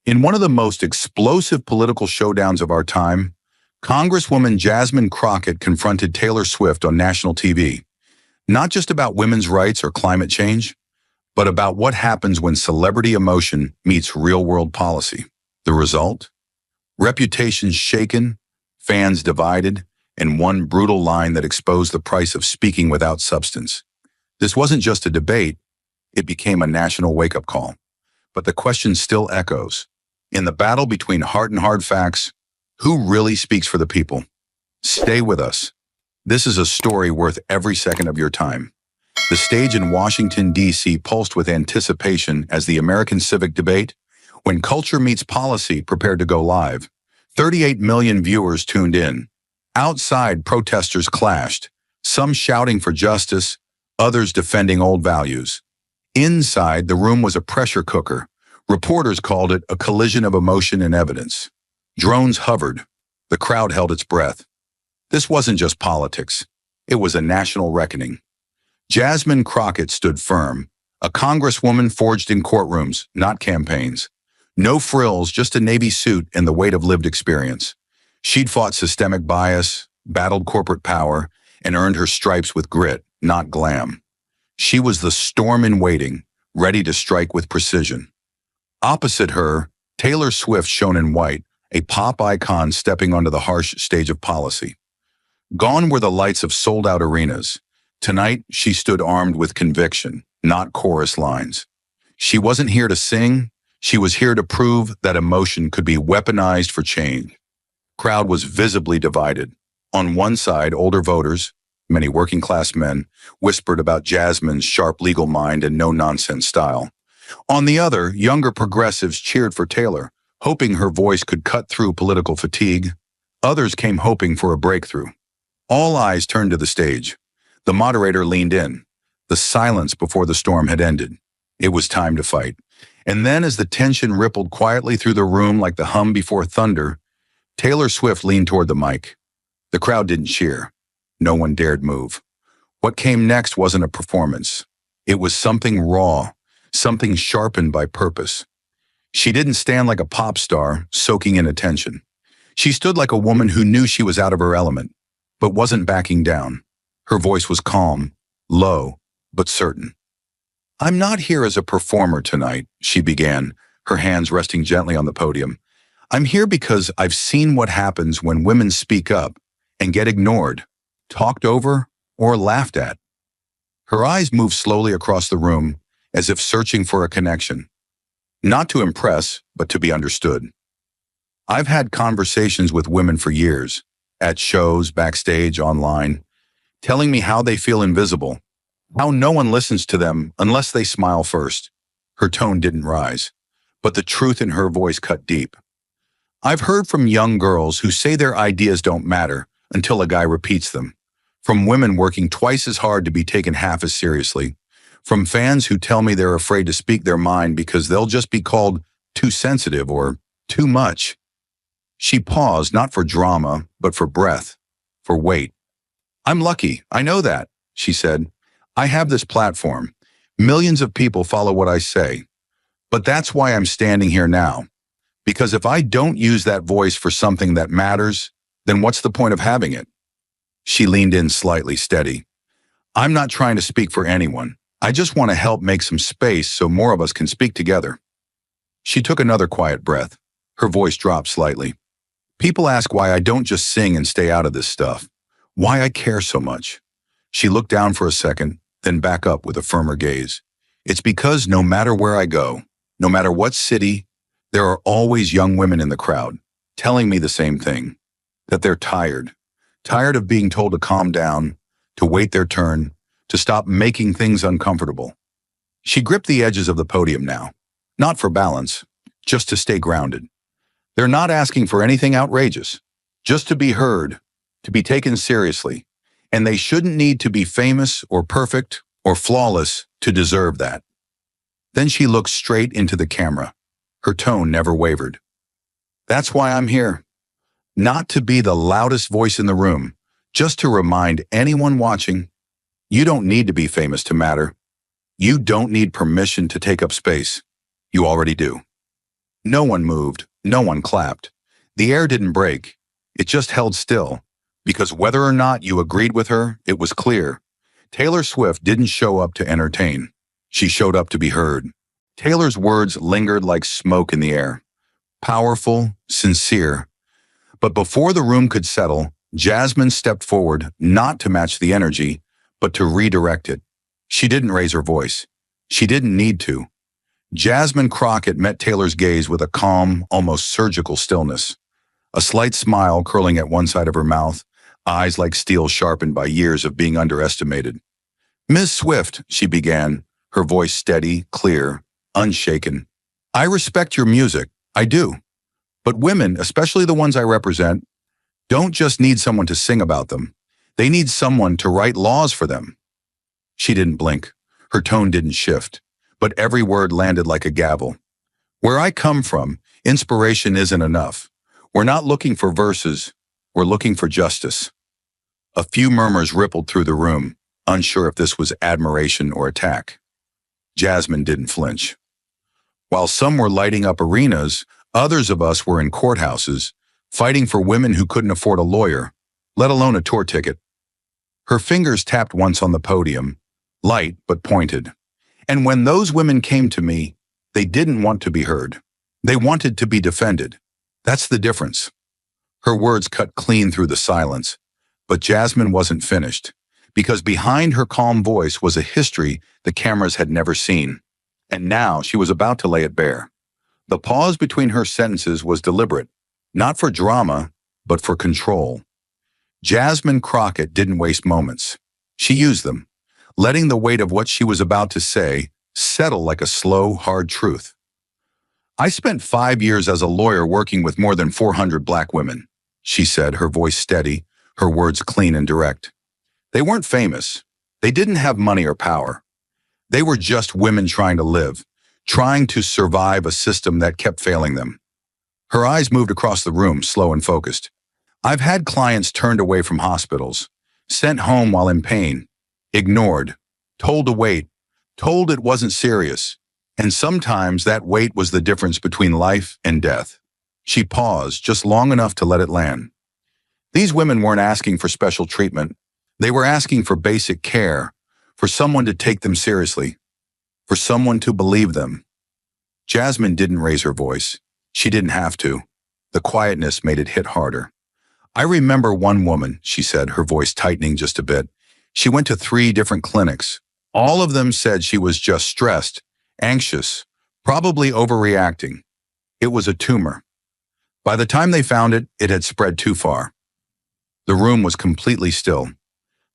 In one of the most explosive political showdowns of our time, Congresswoman Jasmine Crockett confronted Taylor Swift on national TV, not just about women's rights or climate change, but about what happens when celebrity emotion meets real-world policy. The result? Reputations shaken, fans divided, and one brutal line that exposed the price of speaking without substance. This wasn't just a debate, it became a national wake-up call. But the question still echoes. In the battle between heart and hard facts, who really speaks for the people? Stay with us. This is a story worth every second of your time. The stage in Washington, D.C. pulsed with anticipation as the American civic debate, when culture meets policy, prepared to go live. 38 million viewers tuned in. Outside, protesters clashed, some shouting for justice, others defending old values. Inside, the room was a pressure cooker. Reporters called it a collision of emotion and evidence. Drones hovered. The crowd held its breath. This wasn't just politics. It was a national reckoning. Jasmine Crockett stood firm, a congresswoman forged in courtrooms, not campaigns. No frills, just a Navy suit and the weight of lived experience. She'd fought systemic bias, battled corporate power, and earned her stripes with grit, not glam. She was the storm in waiting, ready to strike with precision. Opposite her, Taylor Swift shone in white, a pop icon stepping onto the harsh stage of policy. Gone were the lights of sold-out arenas. Tonight, she stood armed with conviction, not chorus lines. She wasn't here to sing. She was here to prove that emotion could be weaponized for change. Crowd was visibly divided. On one side, older voters, many working-class men, whispered about Jasmine's sharp legal mind and no-nonsense style. On the other, younger progressives cheered for Taylor, hoping her voice could cut through political fatigue. Others came hoping for a breakthrough. All eyes turned to the stage. The moderator leaned in. The silence before the storm had ended. It was time to fight. And then, as the tension rippled quietly through the room like the hum before thunder, Taylor Swift leaned toward the mic. The crowd didn't cheer. No one dared move. What came next wasn't a performance. It was something raw, something sharpened by purpose. She didn't stand like a pop star, soaking in attention. She stood like a woman who knew she was out of her element, but wasn't backing down. Her voice was calm, low, but certain. "I'm not here as a performer tonight," she began, her hands resting gently on the podium. "I'm here because I've seen what happens when women speak up and get ignored, talked over, or laughed at." Her eyes moved slowly across the room, as if searching for a connection. Not to impress, but to be understood. I've had conversations with women for years, at shows, backstage, online, telling me how they feel invisible, how no one listens to them unless they smile first. Her tone didn't rise, but the truth in her voice cut deep. I've heard from young girls who say their ideas don't matter until a guy repeats them, from women working twice as hard to be taken half as seriously, from fans who tell me they're afraid to speak their mind because they'll just be called too sensitive or too much. She paused, not for drama, but for breath, for weight. "I'm lucky, I know that," she said. "I have this platform. Millions of people follow what I say. But that's why I'm standing here now. Because if I don't use that voice for something that matters, then what's the point of having it?" She leaned in slightly, steady. "I'm not trying to speak for anyone. I just want to help make some space so more of us can speak together." She took another quiet breath. Her voice dropped slightly. "People ask why I don't just sing and stay out of this stuff. Why I care so much." She looked down for a second, then back up with a firmer gaze. "It's because no matter where I go, no matter what city, there are always young women in the crowd, telling me the same thing, that they're tired of being told to calm down, to wait their turn, to stop making things uncomfortable." She gripped the edges of the podium now, not for balance, just to stay grounded. They're not asking for anything outrageous, just to be heard, to be taken seriously, and they shouldn't need to be famous or perfect or flawless to deserve that. Then she looked straight into the camera. Her tone never wavered. "That's why I'm here. Not to be the loudest voice in the room, just to remind anyone watching, you don't need to be famous to matter. You don't need permission to take up space. You already do." No one moved, no one clapped. The air didn't break. It just held still. Because whether or not you agreed with her, it was clear. Taylor Swift didn't show up to entertain. She showed up to be heard. Taylor's words lingered like smoke in the air. Powerful, sincere. But before the room could settle, Jasmine stepped forward, not to match the energy, but to redirect it. She didn't raise her voice. She didn't need to. Jasmine Crockett met Taylor's gaze with a calm, almost surgical stillness. A slight smile curling at one side of her mouth, eyes like steel sharpened by years of being underestimated. "Miss Swift," she began, her voice steady, clear, unshaken. "I respect your music, I do. But women, especially the ones I represent, don't just need someone to sing about them. They need someone to write laws for them." She didn't blink. Her tone didn't shift. But every word landed like a gavel. "Where I come from, inspiration isn't enough. We're not looking for verses. We're looking for justice." A few murmurs rippled through the room, unsure if this was admiration or attack. Jasmine didn't flinch. While some were lighting up arenas, others of us were in courthouses, fighting for women who couldn't afford a lawyer, let alone a tour ticket. Her fingers tapped once on the podium, light but pointed. "And when those women came to me, they didn't want to be heard. They wanted to be defended. That's the difference." Her words cut clean through the silence, but Jasmine wasn't finished, because behind her calm voice was a history the cameras had never seen. And now she was about to lay it bare. The pause between her sentences was deliberate, not for drama, but for control. Jasmine Crockett didn't waste moments. She used them, letting the weight of what she was about to say settle like a slow, hard truth. "I spent 5 years as a lawyer working with more than 400 black women," she said, her voice steady, her words clean and direct. "They weren't famous. They didn't have money or power. They were just women trying to live, trying to survive a system that kept failing them." Her eyes moved across the room, slow and focused. "I've had clients turned away from hospitals, sent home while in pain, ignored, told to wait, told it wasn't serious. And sometimes that wait was the difference between life and death." She paused just long enough to let it land. These women weren't asking for special treatment. They were asking for basic care, for someone to take them seriously, for someone to believe them. Jasmine didn't raise her voice. She didn't have to. The quietness made it hit harder. "I remember one woman," she said, her voice tightening just a bit. "She went to 3 different clinics. All of them said she was just stressed, anxious, probably overreacting. It was a tumor. By the time they found it, it had spread too far." The room was completely still.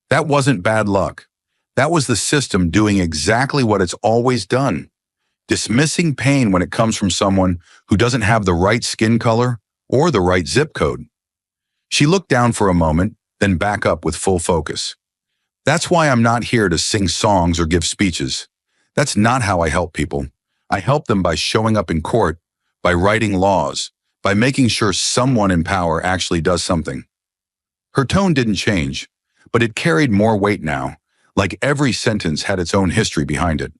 That wasn't bad luck. That was the system doing exactly what it's always done, dismissing pain when it comes from someone who doesn't have the right skin color or the right zip code. She looked down for a moment, then back up with full focus. "That's why I'm not here to sing songs or give speeches. That's not how I help people. I help them by showing up in court, by writing laws, by making sure someone in power actually does something." Her tone didn't change, but it carried more weight now, like every sentence had its own history behind it.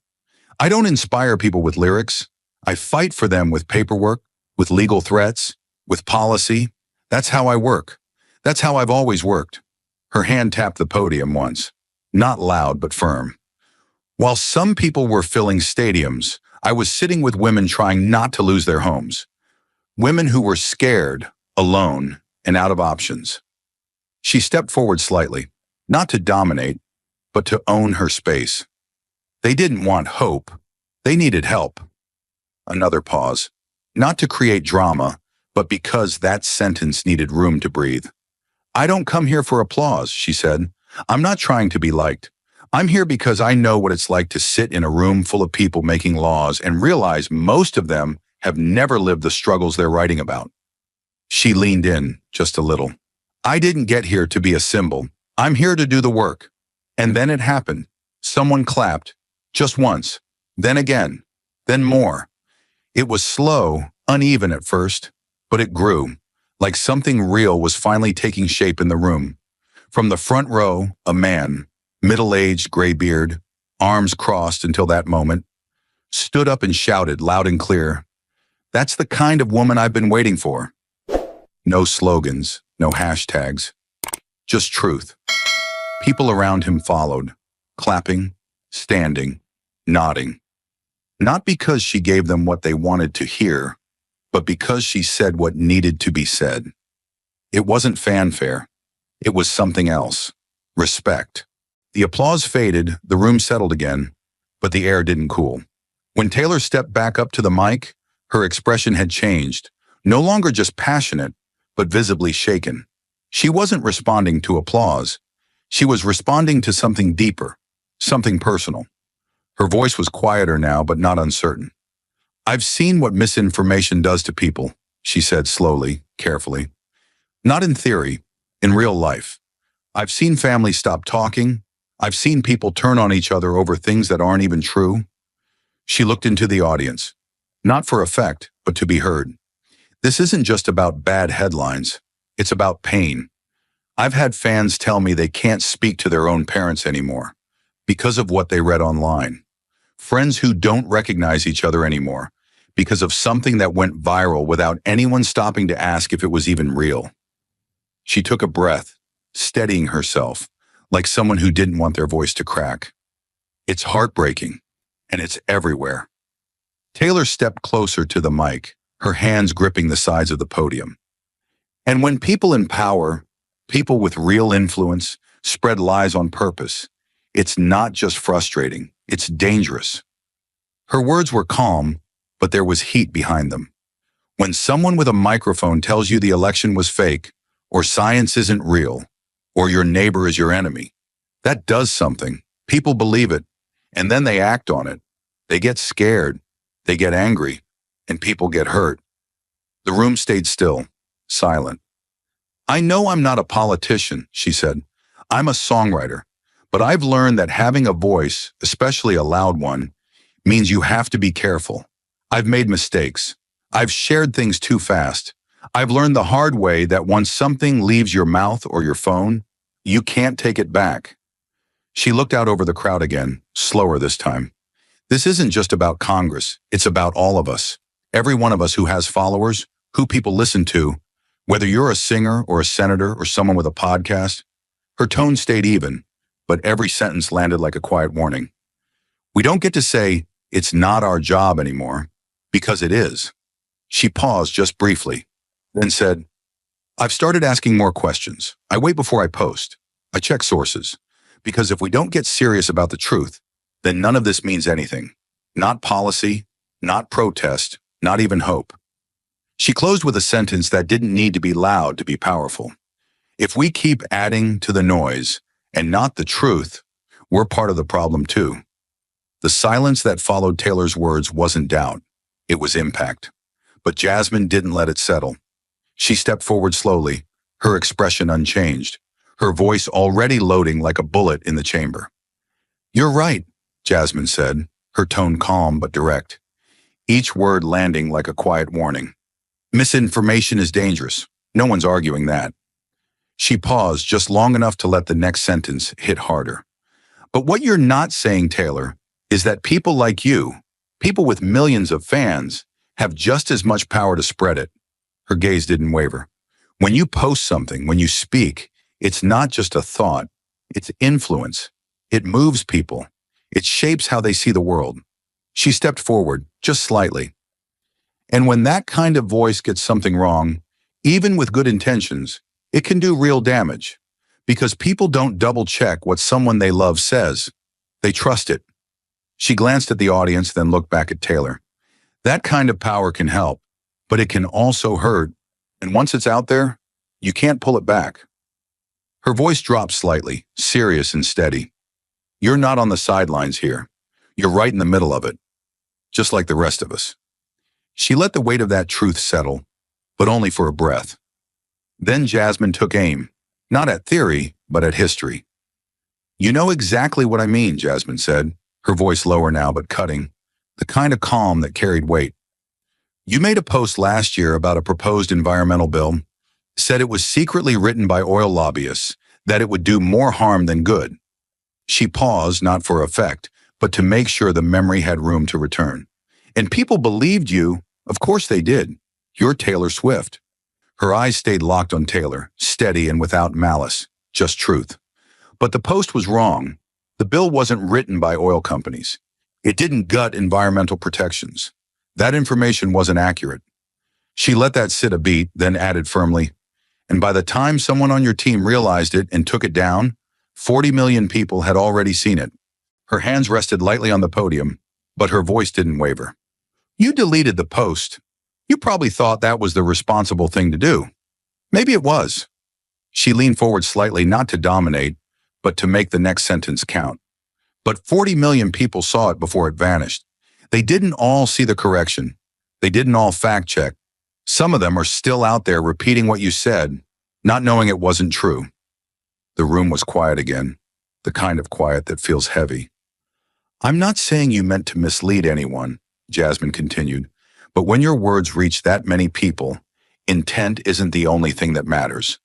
"I don't inspire people with lyrics. I fight for them with paperwork, with legal threats, with policy. That's how I work. That's how I've always worked." Her hand tapped the podium once, not loud but firm. "While some people were filling stadiums, I was sitting with women trying not to lose their homes. Women who were scared, alone, and out of options." She stepped forward slightly, not to dominate, but to own her space. "They didn't want hope. They needed help." Another pause, not to create drama, but because that sentence needed room to breathe. "I don't come here for applause," she said. "I'm not trying to be liked. I'm here because I know what it's like to sit in a room full of people making laws and realize most of them have never lived the struggles they're writing about." She leaned in just a little. "I didn't get here to be a symbol. I'm here to do the work." And then it happened. Someone clapped, just once, then again, then more. It was slow, uneven at first, but it grew, like something real was finally taking shape in the room. From the front row, a man, middle-aged, gray beard, arms crossed until that moment, stood up and shouted loud and clear, That's the kind of woman I've been waiting for. No slogans, no hashtags, just truth. People around him followed, clapping, standing, nodding. Not because she gave them what they wanted to hear, but because she said what needed to be said. It wasn't fanfare. It was something else. Respect. The applause faded, the room settled again, but the air didn't cool. When Taylor stepped back up to the mic, her expression had changed, no longer just passionate, but visibly shaken. She wasn't responding to applause. She was responding to something deeper, something personal. Her voice was quieter now, but not uncertain. "I've seen what misinformation does to people," she said slowly, carefully. "Not in theory, in real life. I've seen families stop talking. I've seen people turn on each other over things that aren't even true." She looked into the audience, not for effect, but to be heard. "This isn't just about bad headlines. It's about pain. I've had fans tell me they can't speak to their own parents anymore because of what they read online. Friends who don't recognize each other anymore because of something that went viral without anyone stopping to ask if it was even real." She took a breath, steadying herself, like someone who didn't want their voice to crack. "It's heartbreaking, and it's everywhere." Taylor stepped closer to the mic, her hands gripping the sides of the podium. "And when people in power, people with real influence, spread lies on purpose, it's not just frustrating, it's dangerous." Her words were calm, but there was heat behind them. When someone with a microphone tells you the election was fake, or science isn't real, or your neighbor is your enemy, that does something. People believe it, and then they act on it. They get scared, they get angry, and people get hurt. The room stayed still, silent. "I know I'm not a politician," she said. "I'm a songwriter, but I've learned that having a voice, especially a loud one, means you have to be careful. I've made mistakes. I've shared things too fast. I've learned the hard way that once something leaves your mouth or your phone, you can't take it back." She looked out over the crowd again, slower this time. "This isn't just about Congress. It's about all of us. Every one of us who has followers, who people listen to, whether you're a singer or a senator or someone with a podcast." Her tone stayed even, but every sentence landed like a quiet warning. "We don't get to say, 'It's not our job anymore,' because it is." She paused just briefly, then said, "I've started asking more questions. I wait before I post. I check sources. Because if we don't get serious about the truth, then none of this means anything. Not policy, not protest, not even hope." She closed with a sentence that didn't need to be loud to be powerful. If we keep adding to the noise and not the truth, we're part of the problem too. The silence that followed Taylor's words wasn't doubt. It was impact. But Jasmine didn't let it settle. She stepped forward slowly, her expression unchanged, her voice already loading like a bullet in the chamber. "You're right," Jasmine said, her tone calm but direct, each word landing like a quiet warning. "Misinformation is dangerous. No one's arguing that." She paused just long enough to let the next sentence hit harder. "But what you're not saying, Taylor, is that people like you, people with millions of fans, have just as much power to spread it." Her gaze didn't waver. "When you post something, when you speak, it's not just a thought, it's influence. It moves people. It shapes how they see the world." She stepped forward, just slightly. "And when that kind of voice gets something wrong, even with good intentions, it can do real damage. Because people don't double-check what someone they love says. They trust it." She glanced at the audience, then looked back at Taylor. "That kind of power can help, but it can also hurt. And once it's out there, you can't pull it back." Her voice dropped slightly, serious and steady. "You're not on the sidelines here. You're right in the middle of it, just like the rest of us." She let the weight of that truth settle, but only for a breath. Then Jasmine took aim, not at theory, but at history. "You know exactly what I mean," Jasmine said, her voice lower now but cutting, the kind of calm that carried weight. "You made a post last year about a proposed environmental bill, said it was secretly written by oil lobbyists, that it would do more harm than good." She paused, not for effect, but to make sure the memory had room to return. "And people believed you Of course they did. You're Taylor Swift. Her eyes stayed locked on Taylor, steady and without malice, just truth. But the post was wrong. The bill wasn't written by oil companies. It didn't gut environmental protections. That information wasn't accurate. She let that sit a beat, then added firmly, and by the time someone on your team realized it and took it down, 40 million people had already seen it. Her hands rested lightly on the podium, but her voice didn't waver. You deleted the post. You probably thought that was the responsible thing to do. Maybe it was. She leaned forward slightly, not to dominate, but to make the next sentence count. But 40 million people saw it before it vanished. They didn't all see the correction. They didn't all fact-check. Some of them are still out there repeating what you said, not knowing it wasn't true. The room was quiet again, the kind of quiet that feels heavy. I'm not saying you meant to mislead anyone, Jasmine continued, but when your words reach that many people, intent isn't the only thing that matters.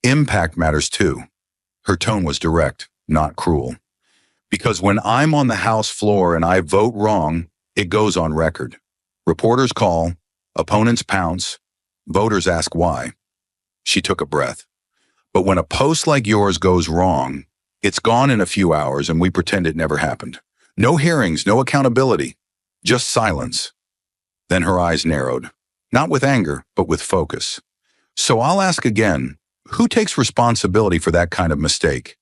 Impact matters too. Her tone was direct, not cruel. Because when I'm on the House floor and I vote wrong, it goes on record. Reporters call, opponents pounce, voters ask why. She took a breath. But when a post like yours goes wrong, it's gone in a few hours and we pretend it never happened. No hearings, no accountability, just silence. Then her eyes narrowed, not with anger, but with focus. So I'll ask again, who takes responsibility for that kind of mistake?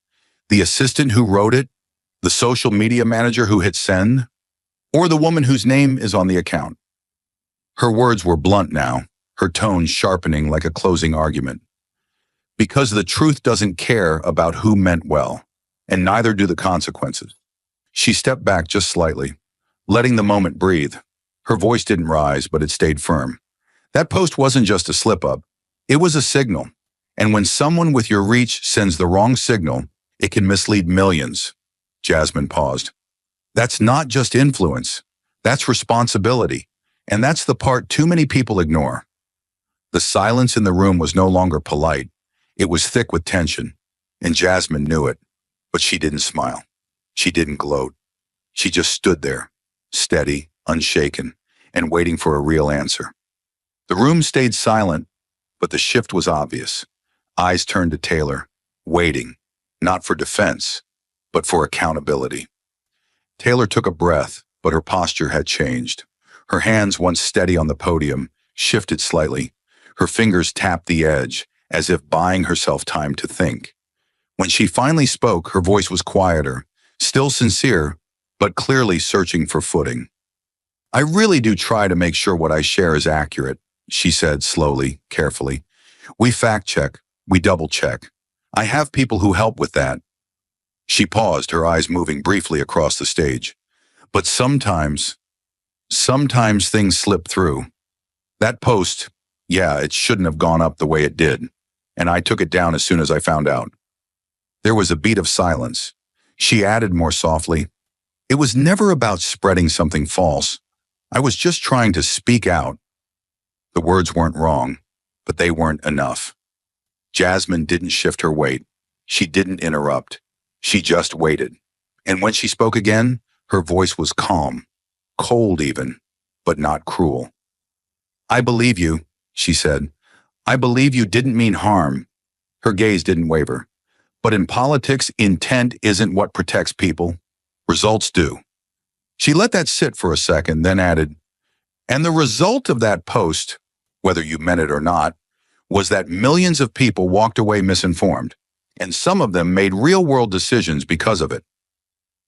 The assistant who wrote it? The social media manager who hit send? Or the woman whose name is on the account? Her words were blunt now, her tone sharpening like a closing argument. Because the truth doesn't care about who meant well, and neither do the consequences. She stepped back just slightly, letting the moment breathe. Her voice didn't rise, but it stayed firm. That post wasn't just a slip-up. It was a signal. And when someone with your reach sends the wrong signal, it can mislead millions. Jasmine paused. That's not just influence. That's responsibility. And that's the part too many people ignore. The silence in the room was no longer polite. It was thick with tension, and Jasmine knew it. But she didn't smile. She didn't gloat. She just stood there, steady, unshaken, and waiting for a real answer. The room stayed silent, but the shift was obvious. Eyes turned to Taylor, waiting, not for defense, but for accountability. Taylor took a breath, but her posture had changed. Her hands, once steady on the podium, shifted slightly. Her fingers tapped the edge, as if buying herself time to think. When she finally spoke, her voice was quieter, still sincere, but clearly searching for footing. I really do try to make sure what I share is accurate, she said slowly, carefully. We fact-check, we double-check. I have people who help with that. She paused, her eyes moving briefly across the stage. But sometimes things slip through. That post, yeah, it shouldn't have gone up the way it did, and I took it down as soon as I found out. There was a beat of silence. She added more softly, it was never about spreading something false. I was just trying to speak out. The words weren't wrong, but they weren't enough. Jasmine didn't shift her weight. She didn't interrupt. She just waited. And when she spoke again, her voice was calm, cold even, but not cruel. I believe you, she said. I believe you didn't mean harm. Her gaze didn't waver. But in politics, intent isn't what protects people. Results do. She let that sit for a second, then added, and the result of that post, whether you meant it or not, was that millions of people walked away misinformed, and some of them made real-world decisions because of it.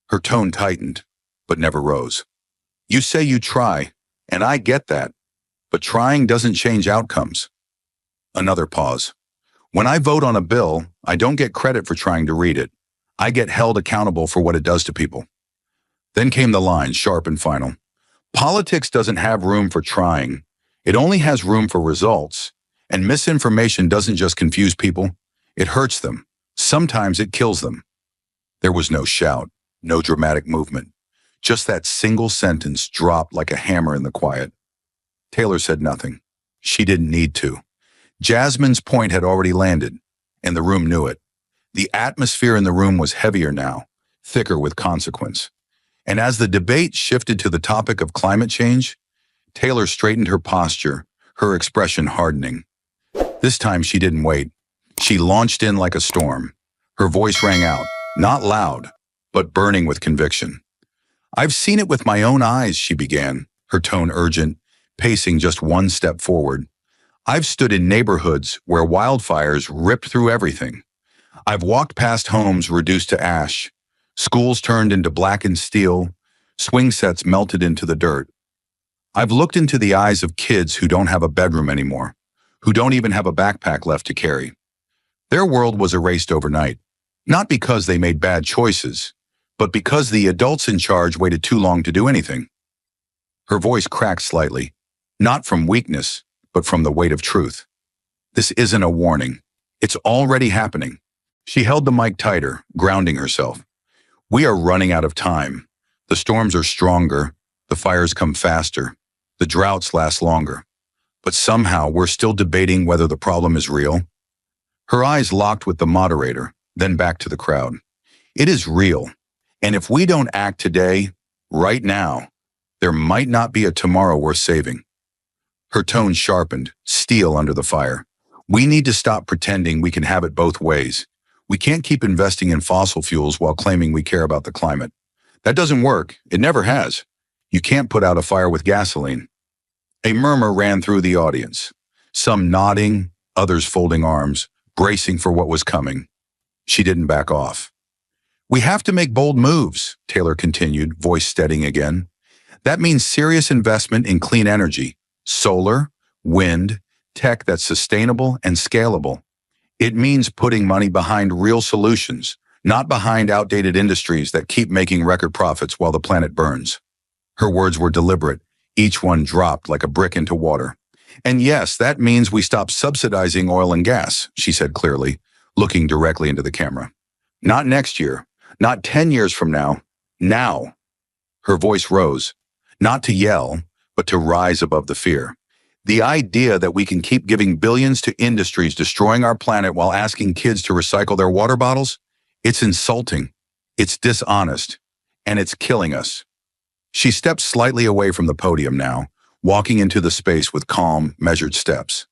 Her tone tightened, but never rose. You say you try, and I get that, but trying doesn't change outcomes. Another pause. When I vote on a bill, I don't get credit for trying to read it. I get held accountable for what it does to people. Then came the line, sharp and final. Politics doesn't have room for trying. It only has room for results. And misinformation doesn't just confuse people. It hurts them. Sometimes it kills them. There was no shout, no dramatic movement. Just that single sentence dropped like a hammer in the quiet. Taylor said nothing. She didn't need to. Jasmine's point had already landed, and the room knew it. The atmosphere in the room was heavier now, thicker with consequence. And as the debate shifted to the topic of climate change, Taylor straightened her posture, her expression hardening. This time she didn't wait. She launched in like a storm. Her voice rang out, not loud, but burning with conviction. "I've seen it with my own eyes," she began, her tone urgent, pacing just one step forward. "I've stood in neighborhoods where wildfires ripped through everything. I've walked past homes reduced to ash, schools turned into blackened steel, swing sets melted into the dirt. I've looked into the eyes of kids who don't have a bedroom anymore, who don't even have a backpack left to carry. Their world was erased overnight, not because they made bad choices, but because the adults in charge waited too long to do anything." Her voice cracked slightly, not from weakness, but from the weight of truth. "This isn't a warning. It's already happening." She held the mic tighter, grounding herself. "We are running out of time. The storms are stronger, the fires come faster, the droughts last longer. But somehow we're still debating whether the problem is real." Her eyes locked with the moderator, then back to the crowd. "It is real. And if we don't act today, right now, there might not be a tomorrow worth saving." Her tone sharpened, steel under the fire. "We need to stop pretending we can have it both ways. We can't keep investing in fossil fuels while claiming we care about the climate. That doesn't work. It never has. You can't put out a fire with gasoline." A murmur ran through the audience, some nodding, others folding arms, bracing for what was coming. She didn't back off. "We have to make bold moves," Taylor continued, voice steadying again. "That means serious investment in clean energy, solar, wind, tech that's sustainable and scalable. It means putting money behind real solutions, not behind outdated industries that keep making record profits while the planet burns." Her words were deliberate, each one dropped like a brick into water. "And yes, that means we stop subsidizing oil and gas," she said clearly, looking directly into the camera. "Not next year, not 10 years from now, now." Her voice rose, not to yell, but to rise above the fear. "The idea that we can keep giving billions to industries destroying our planet while asking kids to recycle their water bottles, it's insulting, it's dishonest, and it's killing us." She stepped slightly away from the podium now, walking into the space with calm, measured steps.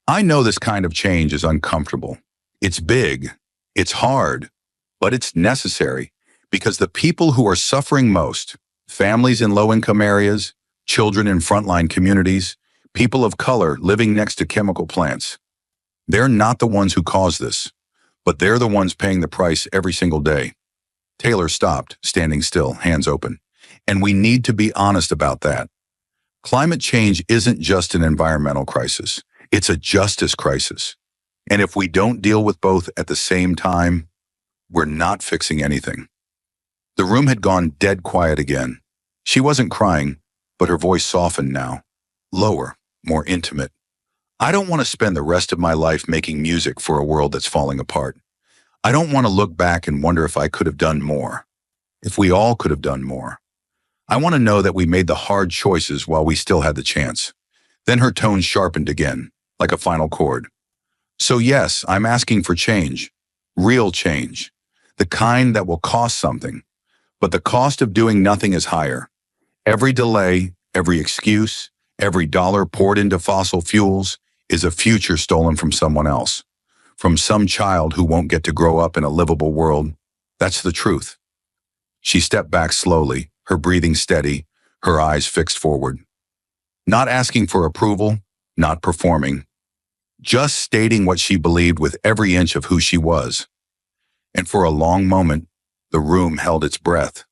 "I know this kind of change is uncomfortable. It's big, it's hard, but it's necessary because the people who are suffering most, families in low-income areas, children in frontline communities, people of color living next to chemical plants, they're not the ones who caused this, but they're the ones paying the price every single day." Taylor stopped, standing still, hands open. "And we need to be honest about that. Climate change isn't just an environmental crisis. It's a justice crisis. And if we don't deal with both at the same time, we're not fixing anything." The room had gone dead quiet again. She wasn't crying, but her voice softened now, lower, more intimate. "I don't want to spend the rest of my life making music for a world that's falling apart. I don't want to look back and wonder if I could have done more, if we all could have done more. I want to know that we made the hard choices while we still had the chance." Then her tone sharpened again, like a final chord. "So yes, I'm asking for change, real change, the kind that will cost something. But the cost of doing nothing is higher. Every delay, every excuse, every dollar poured into fossil fuels is a future stolen from someone else, from some child who won't get to grow up in a livable world. That's the truth." She stepped back slowly, her breathing steady, her eyes fixed forward. Not asking for approval, not performing, just stating what she believed with every inch of who she was. And for a long moment, the room held its breath.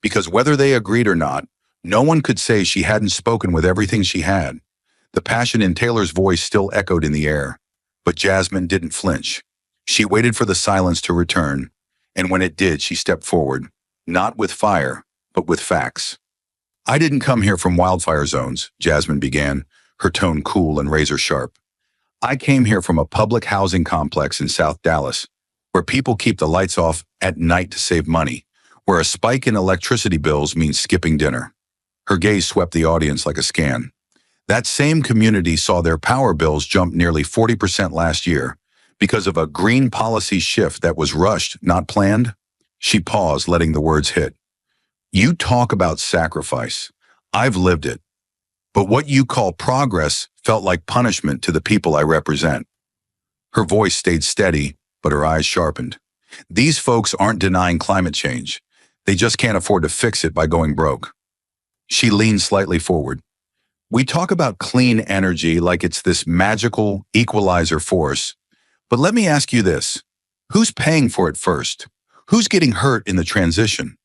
Because whether they agreed or not, no one could say she hadn't spoken with everything she had. The passion in Taylor's voice still echoed in the air, but Jasmine didn't flinch. She waited for the silence to return, and when it did, she stepped forward, not with fire, but with facts. "I didn't come here from wildfire zones," Jasmine began, her tone cool and razor sharp. "I came here from a public housing complex in South Dallas, where people keep the lights off at night to save money, where a spike in electricity bills means skipping dinner." Her gaze swept the audience like a scan. "That same community saw their power bills jump nearly 40% last year because of a green policy shift that was rushed, not planned." She paused, letting the words hit. "You talk about sacrifice. I've lived it. But what you call progress felt like punishment to the people I represent. Her voice stayed steady, but her eyes sharpened. These folks aren't denying climate change. They just can't afford to fix it by going broke. She leaned slightly forward. We talk about clean energy like it's this magical equalizer force. But let me ask you this. Who's paying for it first? Who's getting hurt in the transition?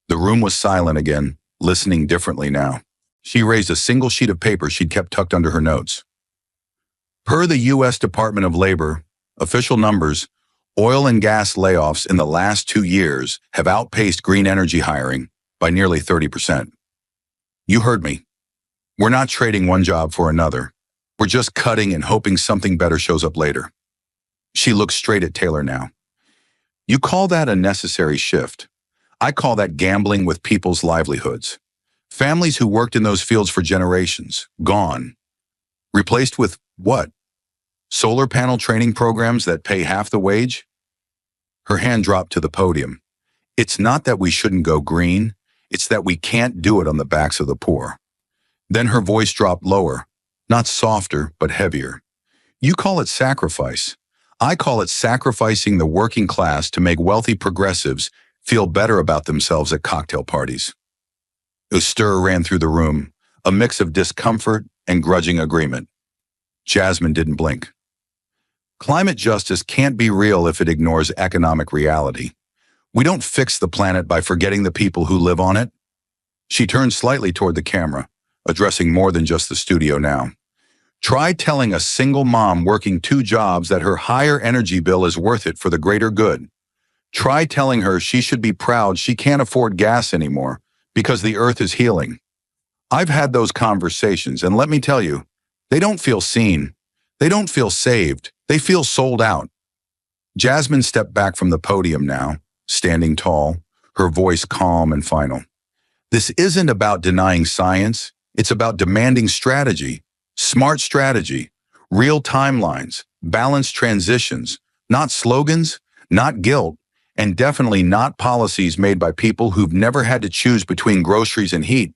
The room was silent again, listening differently now. She raised a single sheet of paper she'd kept tucked under her notes. Per the U.S. Department of Labor, official numbers, oil and gas layoffs in the last 2 years have outpaced green energy hiring by nearly 30%. You heard me. We're not trading one job for another. We're just cutting and hoping something better shows up later. She looked straight at Taylor now. You call that a necessary shift. I call that gambling with people's livelihoods. Families who worked in those fields for generations, gone. Replaced with what? Solar panel training programs that pay half the wage? Her hand dropped to the podium. It's not that we shouldn't go green, it's that we can't do it on the backs of the poor. Then her voice dropped lower, not softer, but heavier. You call it sacrifice. I call it sacrificing the working class to make wealthy progressives feel better about themselves at cocktail parties. A stir ran through the room, a mix of discomfort and grudging agreement. Jasmine didn't blink. Climate justice can't be real if it ignores economic reality. We don't fix the planet by forgetting the people who live on it. She turned slightly toward the camera, addressing more than just the studio now. Try telling a single mom working 2 jobs that her higher energy bill is worth it for the greater good. Try telling her she should be proud she can't afford gas anymore because the earth is healing. I've had those conversations, and let me tell you, they don't feel seen. They don't feel saved. They feel sold out. Jasmine stepped back from the podium now, standing tall, her voice calm and final. This isn't about denying science. It's about demanding strategy, smart strategy, real timelines, balanced transitions, not slogans, not guilt, and definitely not policies made by people who've never had to choose between groceries and heat.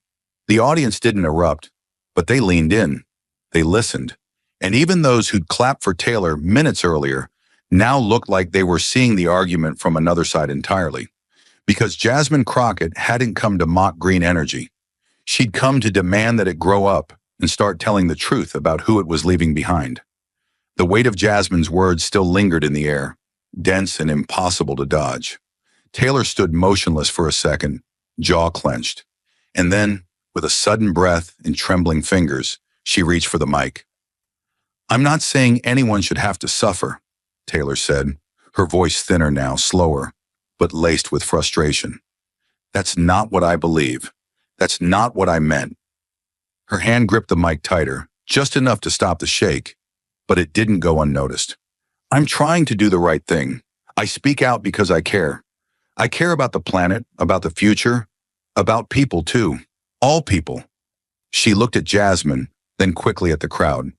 The audience didn't erupt, but they leaned in. They listened. And even those who'd clapped for Taylor minutes earlier now looked like they were seeing the argument from another side entirely. Because Jasmine Crockett hadn't come to mock green energy. She'd come to demand that it grow up and start telling the truth about who it was leaving behind. The weight of Jasmine's words still lingered in the air, dense and impossible to dodge. Taylor stood motionless for a second, jaw clenched. And then, with a sudden breath and trembling fingers, she reached for the mic. I'm not saying anyone should have to suffer, Taylor said, her voice thinner now, slower, but laced with frustration. That's not what I believe. That's not what I meant. Her hand gripped the mic tighter, just enough to stop the shake, but it didn't go unnoticed. I'm trying to do the right thing. I speak out because I care. I care about the planet, about the future, about people too. All people. She looked at Jasmine, then quickly at the crowd.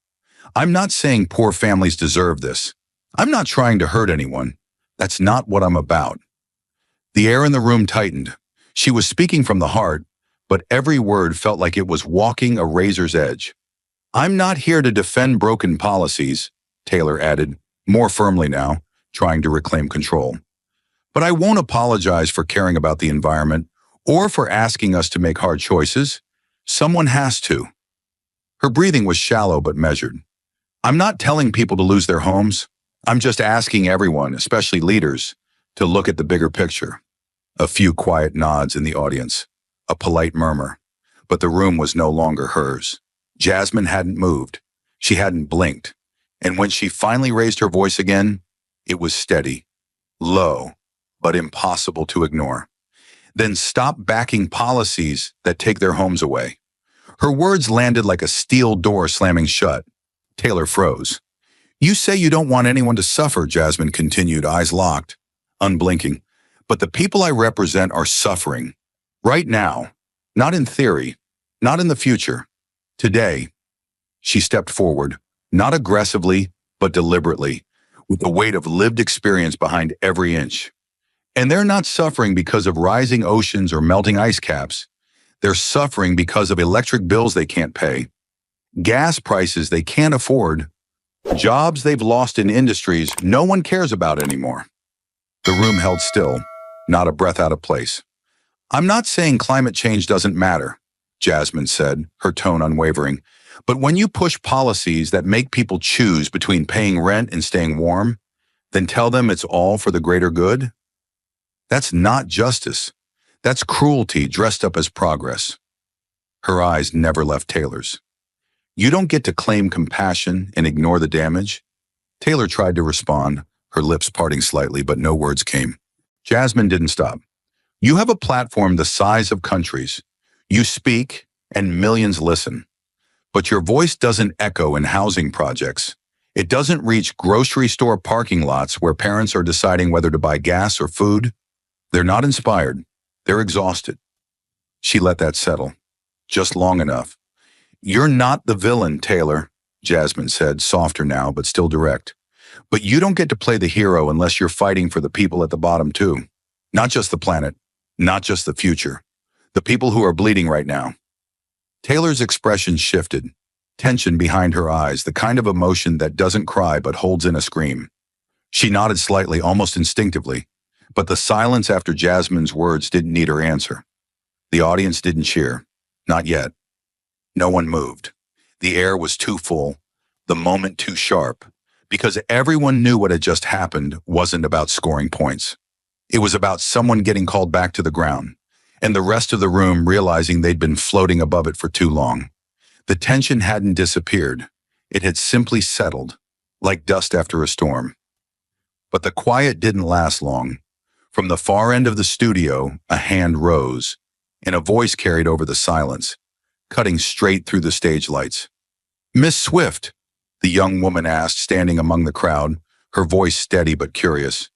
I'm not saying poor families deserve this. I'm not trying to hurt anyone. That's not what I'm about. The air in the room tightened. She was speaking from the heart, but every word felt like it was walking a razor's edge. I'm not here to defend broken policies, Taylor added, more firmly now, trying to reclaim control. But I won't apologize for caring about the environment or for asking us to make hard choices. Someone has to. Her breathing was shallow but measured. I'm not telling people to lose their homes. I'm just asking everyone, especially leaders, to look at the bigger picture. A few quiet nods in the audience, a polite murmur, but the room was no longer hers. Jasmine hadn't moved. She hadn't blinked. And when she finally raised her voice again, it was steady, low, but impossible to ignore. Then stop backing policies that take their homes away. Her words landed like a steel door slamming shut. Taylor froze. You say you don't want anyone to suffer, Jasmine continued, eyes locked, unblinking. But the people I represent are suffering. Right now. Not in theory. Not in the future. Today. She stepped forward, not aggressively, but deliberately, with the weight of lived experience behind every inch. And they're not suffering because of rising oceans or melting ice caps. They're suffering because of electric bills they can't pay, gas prices they can't afford, jobs they've lost in industries no one cares about anymore. The room held still, not a breath out of place. "I'm not saying climate change doesn't matter," Jasmine said, her tone unwavering. "But when you push policies that make people choose between paying rent and staying warm, then tell them it's all for the greater good? That's not justice. That's cruelty dressed up as progress." Her eyes never left Taylor's. "You don't get to claim compassion and ignore the damage." Taylor tried to respond, her lips parting slightly, but no words came. Jasmine didn't stop. "You have a platform the size of countries. You speak, and millions listen. But your voice doesn't echo in housing projects. It doesn't reach grocery store parking lots where parents are deciding whether to buy gas or food. They're not inspired. They're exhausted." She let that settle, just long enough. "You're not the villain, Taylor," Jasmine said, softer now, but still direct. "But you don't get to play the hero unless you're fighting for the people at the bottom too. Not just the planet, not just the future. The people who are bleeding right now." Taylor's expression shifted, tension behind her eyes, the kind of emotion that doesn't cry but holds in a scream. She nodded slightly, almost instinctively, but the silence after Jasmine's words didn't need her answer. The audience didn't cheer. Not yet. No one moved. The air was too full, the moment too sharp, because everyone knew what had just happened wasn't about scoring points. It was about someone getting called back to the ground, and the rest of the room realizing they'd been floating above it for too long. The tension hadn't disappeared. It had simply settled, like dust after a storm. But the quiet didn't last long. From the far end of the studio, a hand rose, and a voice carried over the silence, cutting straight through the stage lights. "Miss Swift," the young woman asked, standing among the crowd, her voice steady but curious.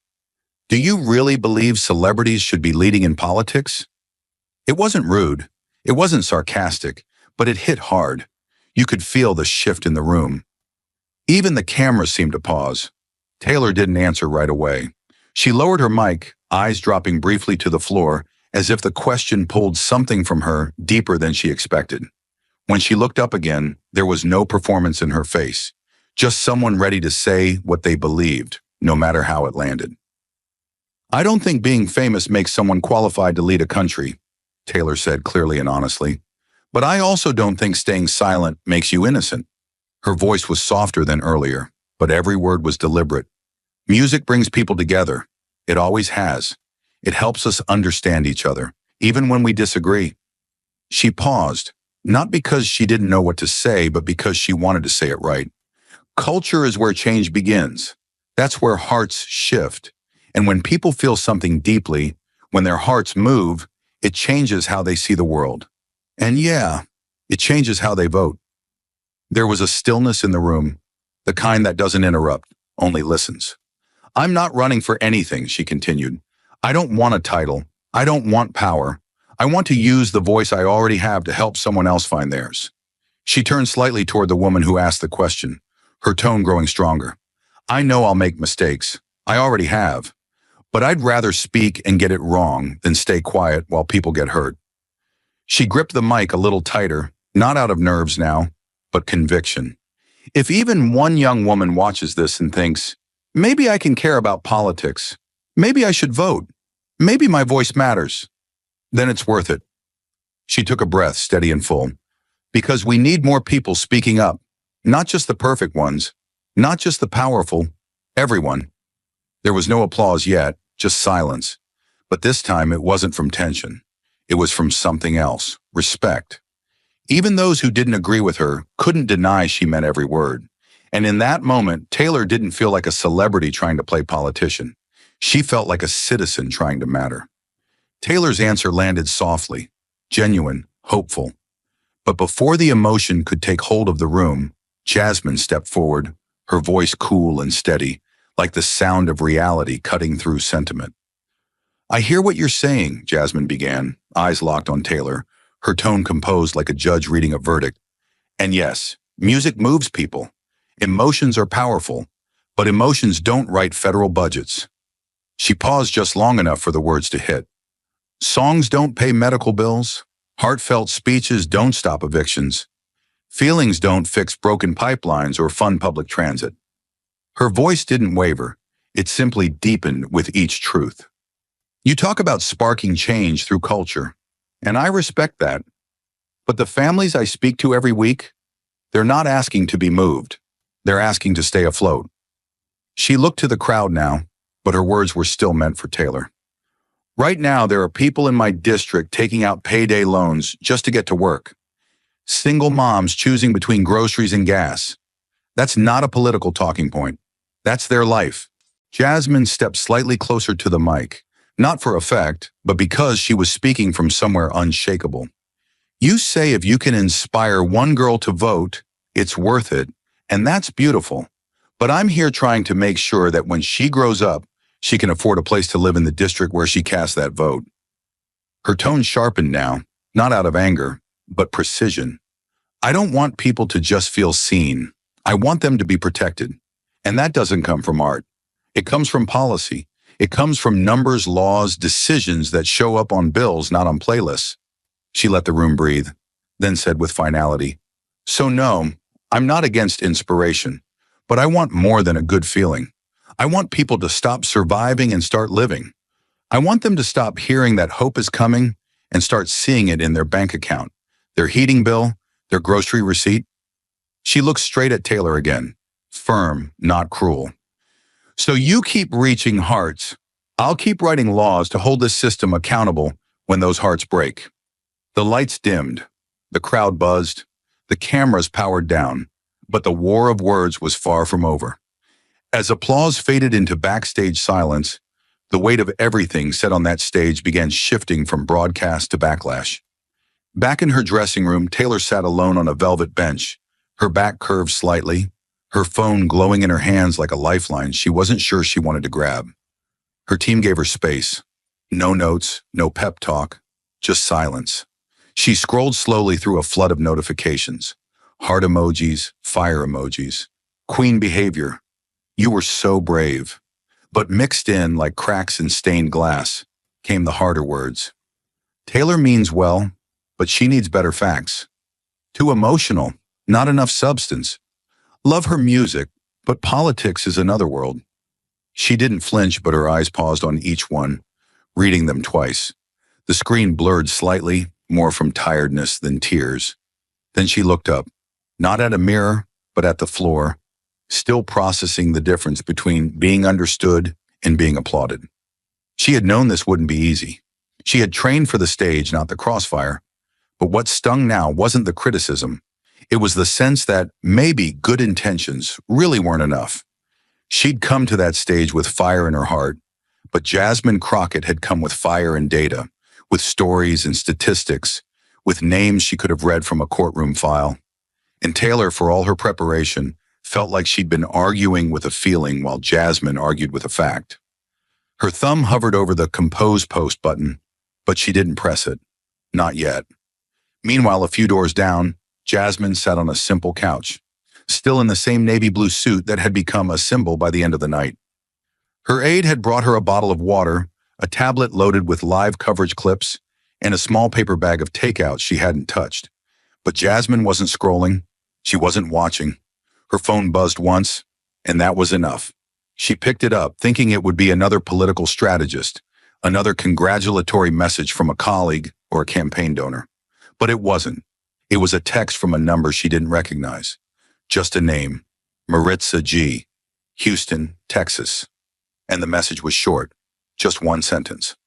"Do you really believe celebrities should be leading in politics?" It wasn't rude, it wasn't sarcastic, but it hit hard. You could feel the shift in the room. Even the cameras seemed to pause. Taylor didn't answer right away. She lowered her mic, eyes dropping briefly to the floor, as if the question pulled something from her deeper than she expected. When she looked up again, there was no performance in her face, just someone ready to say what they believed, no matter how it landed. "I don't think being famous makes someone qualified to lead a country," Taylor said clearly and honestly. "But I also don't think staying silent makes you innocent." Her voice was softer than earlier, but every word was deliberate. "Music brings people together. It always has. It helps us understand each other, even when we disagree." She paused, not because she didn't know what to say, but because she wanted to say it right. Culture is where change begins. That's where hearts shift. And when people feel something deeply, when their hearts move, it changes how they see the world. And yeah, it changes how they vote. There was a stillness in the room, the kind that doesn't interrupt, only listens. "I'm not running for anything," she continued. "I don't want a title. I don't want power. I want to use the voice I already have to help someone else find theirs." She turned slightly toward the woman who asked the question, her tone growing stronger. "I know I'll make mistakes. I already have. But I'd rather speak and get it wrong than stay quiet while people get hurt." She gripped the mic a little tighter, not out of nerves now, but conviction. "If even one young woman watches this and thinks, maybe I can care about politics, maybe I should vote, maybe my voice matters, then it's worth it." She took a breath, steady and full. "Because we need more people speaking up, not just the perfect ones, not just the powerful, everyone." There was no applause yet, just silence. But this time it wasn't from tension. It was from something else, respect. Even those who didn't agree with her couldn't deny she meant every word. And in that moment, Taylor didn't feel like a celebrity trying to play politician. She felt like a citizen trying to matter. Taylor's answer landed softly, genuine, hopeful. But before the emotion could take hold of the room, Jasmine stepped forward, her voice cool and steady, like the sound of reality cutting through sentiment. "I hear what you're saying," Jasmine began, eyes locked on Taylor, her tone composed like a judge reading a verdict. "And yes, music moves people. Emotions are powerful, but emotions don't write federal budgets." She paused just long enough for the words to hit. "Songs don't pay medical bills. Heartfelt speeches don't stop evictions. Feelings don't fix broken pipelines or fund public transit. Her voice didn't waver. It simply deepened with each truth. You talk about sparking change through culture, and I respect that. But the families I speak to every week, they're not asking to be moved. They're asking to stay afloat. She looked to the crowd now, but her words were still meant for Taylor. Right now, there are people in my district taking out payday loans just to get to work. Single moms choosing between groceries and gas. That's not a political talking point. That's their life. Jasmine stepped slightly closer to the mic, not for effect, but because she was speaking from somewhere unshakable. You say if you can inspire one girl to vote, it's worth it, and that's beautiful. But I'm here trying to make sure that when she grows up, she can afford a place to live in the district where she cast that vote. Her tone sharpened now, not out of anger, but precision. I don't want people to just feel seen. I want them to be protected. And that doesn't come from art. It comes from policy. It comes from numbers, laws, decisions that show up on bills, not on playlists. She let the room breathe, then said with finality, "So no, I'm not against inspiration, but I want more than a good feeling. I want people to stop surviving and start living. I want them to stop hearing that hope is coming and start seeing it in their bank account, their heating bill, their grocery receipt." She looked straight at Taylor again, firm, not cruel. "So you keep reaching hearts. I'll keep writing laws to hold this system accountable when those hearts break." The lights dimmed, the crowd buzzed, the cameras powered down, but the war of words was far from over. As applause faded into backstage silence, the weight of everything said on that stage began shifting from broadcast to backlash. Back in her dressing room, Taylor sat alone on a velvet bench, her back curved slightly, her phone glowing in her hands like a lifeline she wasn't sure she wanted to grab. Her team gave her space. No notes, no pep talk, just silence. She scrolled slowly through a flood of notifications. Heart emojis, fire emojis. Queen behavior. You were so brave. But mixed in, like cracks in stained glass, came the harder words. Taylor means well, but she needs better facts. Too emotional, not enough substance. Love her music, but politics is another world. She didn't flinch, but her eyes paused on each one, reading them twice. The screen blurred slightly, more from tiredness than tears. Then she looked up, not at a mirror, but at the floor, still processing the difference between being understood and being applauded. She had known this wouldn't be easy. She had trained for the stage, not the crossfire. But what stung now wasn't the criticism. It was the sense that maybe good intentions really weren't enough. She'd come to that stage with fire in her heart, but Jasmine Crockett had come with fire and data, with stories and statistics, with names she could have read from a courtroom file. And Taylor, for all her preparation, felt like she'd been arguing with a feeling while Jasmine argued with a fact. Her thumb hovered over the compose post button, but she didn't press it. Not yet. Meanwhile, a few doors down, Jasmine sat on a simple couch, still in the same navy blue suit that had become a symbol by the end of the night. Her aide had brought her a bottle of water, a tablet loaded with live coverage clips, and a small paper bag of takeout she hadn't touched. But Jasmine wasn't scrolling. She wasn't watching. Her phone buzzed once, and that was enough. She picked it up, thinking it would be another political strategist, another congratulatory message from a colleague or a campaign donor. But it wasn't. It was a text from a number she didn't recognize. Just a name, Maritza G., Houston, Texas. And the message was short, just one sentence.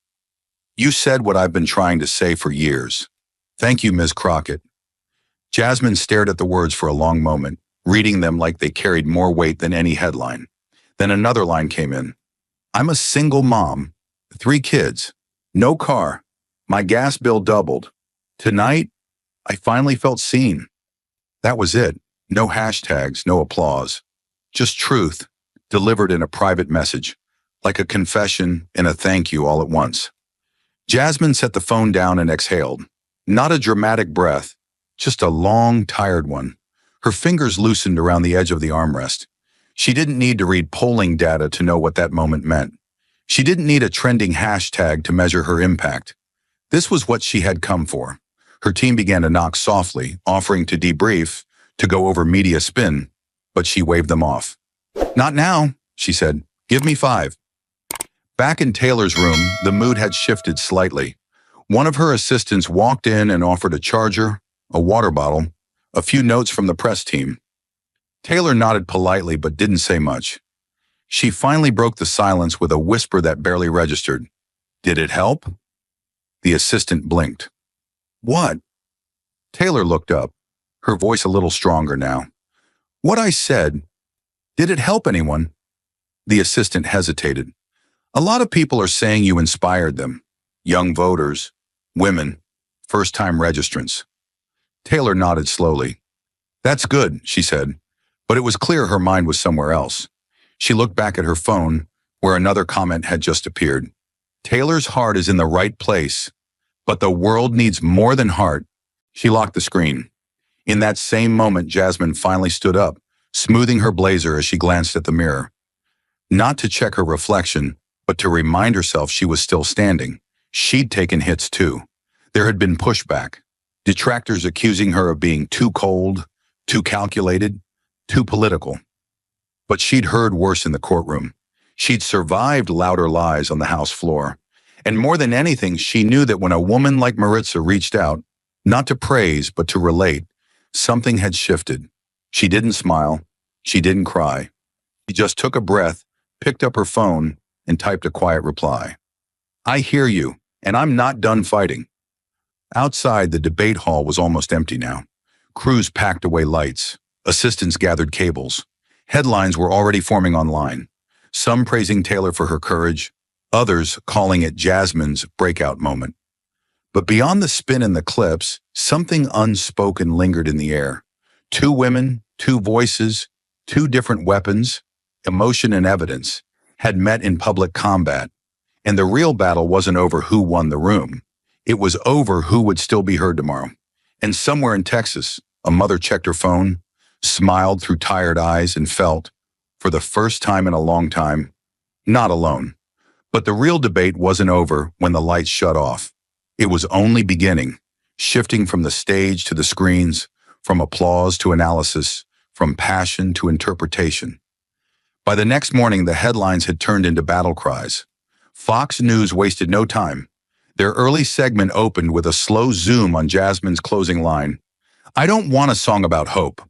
"You said what I've been trying to say for years. Thank you, Ms. Crockett." Jasmine stared at the words for a long moment, reading them like they carried more weight than any headline. Then another line came in. "I'm a single mom, 3 kids, no car. My gas bill doubled. Tonight, I finally felt seen." That was it. No hashtags, no applause. Just truth, delivered in a private message, like a confession and a thank you all at once. Jasmine set the phone down and exhaled. Not a dramatic breath, just a long, tired one. Her fingers loosened around the edge of the armrest. She didn't need to read polling data to know what that moment meant. She didn't need a trending hashtag to measure her impact. This was what she had come for. Her team began to knock softly, offering to debrief, to go over media spin, but she waved them off. "Not now," she said. "Give me 5. Back in Taylor's room, the mood had shifted slightly. One of her assistants walked in and offered a charger, a water bottle, a few notes from the press team. Taylor nodded politely but didn't say much. She finally broke the silence with a whisper that barely registered. "Did it help?" The assistant blinked. "What?" Taylor looked up, her voice a little stronger now. "What I said. Did it help anyone?" The assistant hesitated. "A lot of people are saying you inspired them. Young voters, women, first-time registrants." Taylor nodded slowly. "That's good," she said, but it was clear her mind was somewhere else. She looked back at her phone, where another comment had just appeared. "Taylor's heart is in the right place, but the world needs more than heart." She locked the screen. In that same moment, Jasmine finally stood up, smoothing her blazer as she glanced at the mirror. Not to check her reflection, but to remind herself she was still standing. She'd taken hits too. There had been pushback. Detractors accusing her of being too cold, too calculated, too political. But she'd heard worse in the courtroom. She'd survived louder lies on the House floor. And more than anything, she knew that when a woman like Maritza reached out, not to praise, but to relate, something had shifted. She didn't smile. She didn't cry. She just took a breath, picked up her phone, and typed a quiet reply. "I hear you, and I'm not done fighting." Outside, the debate hall was almost empty now. Crews packed away lights. Assistants gathered cables. Headlines were already forming online. Some praising Taylor for her courage, others calling it Jasmine's breakout moment. But beyond the spin and the clips, something unspoken lingered in the air. 2 women, 2 voices, 2 different weapons, emotion and evidence, had met in public combat. And the real battle wasn't over who won the room. It was over who would still be heard tomorrow. And somewhere in Texas, a mother checked her phone, smiled through tired eyes, and felt, for the first time in a long time, not alone. But the real debate wasn't over when the lights shut off. It was only beginning, shifting from the stage to the screens, from applause to analysis, from passion to interpretation. By the next morning, the headlines had turned into battle cries. Fox News wasted no time. Their early segment opened with a slow zoom on Jasmine's closing line. "I don't want a song about hope.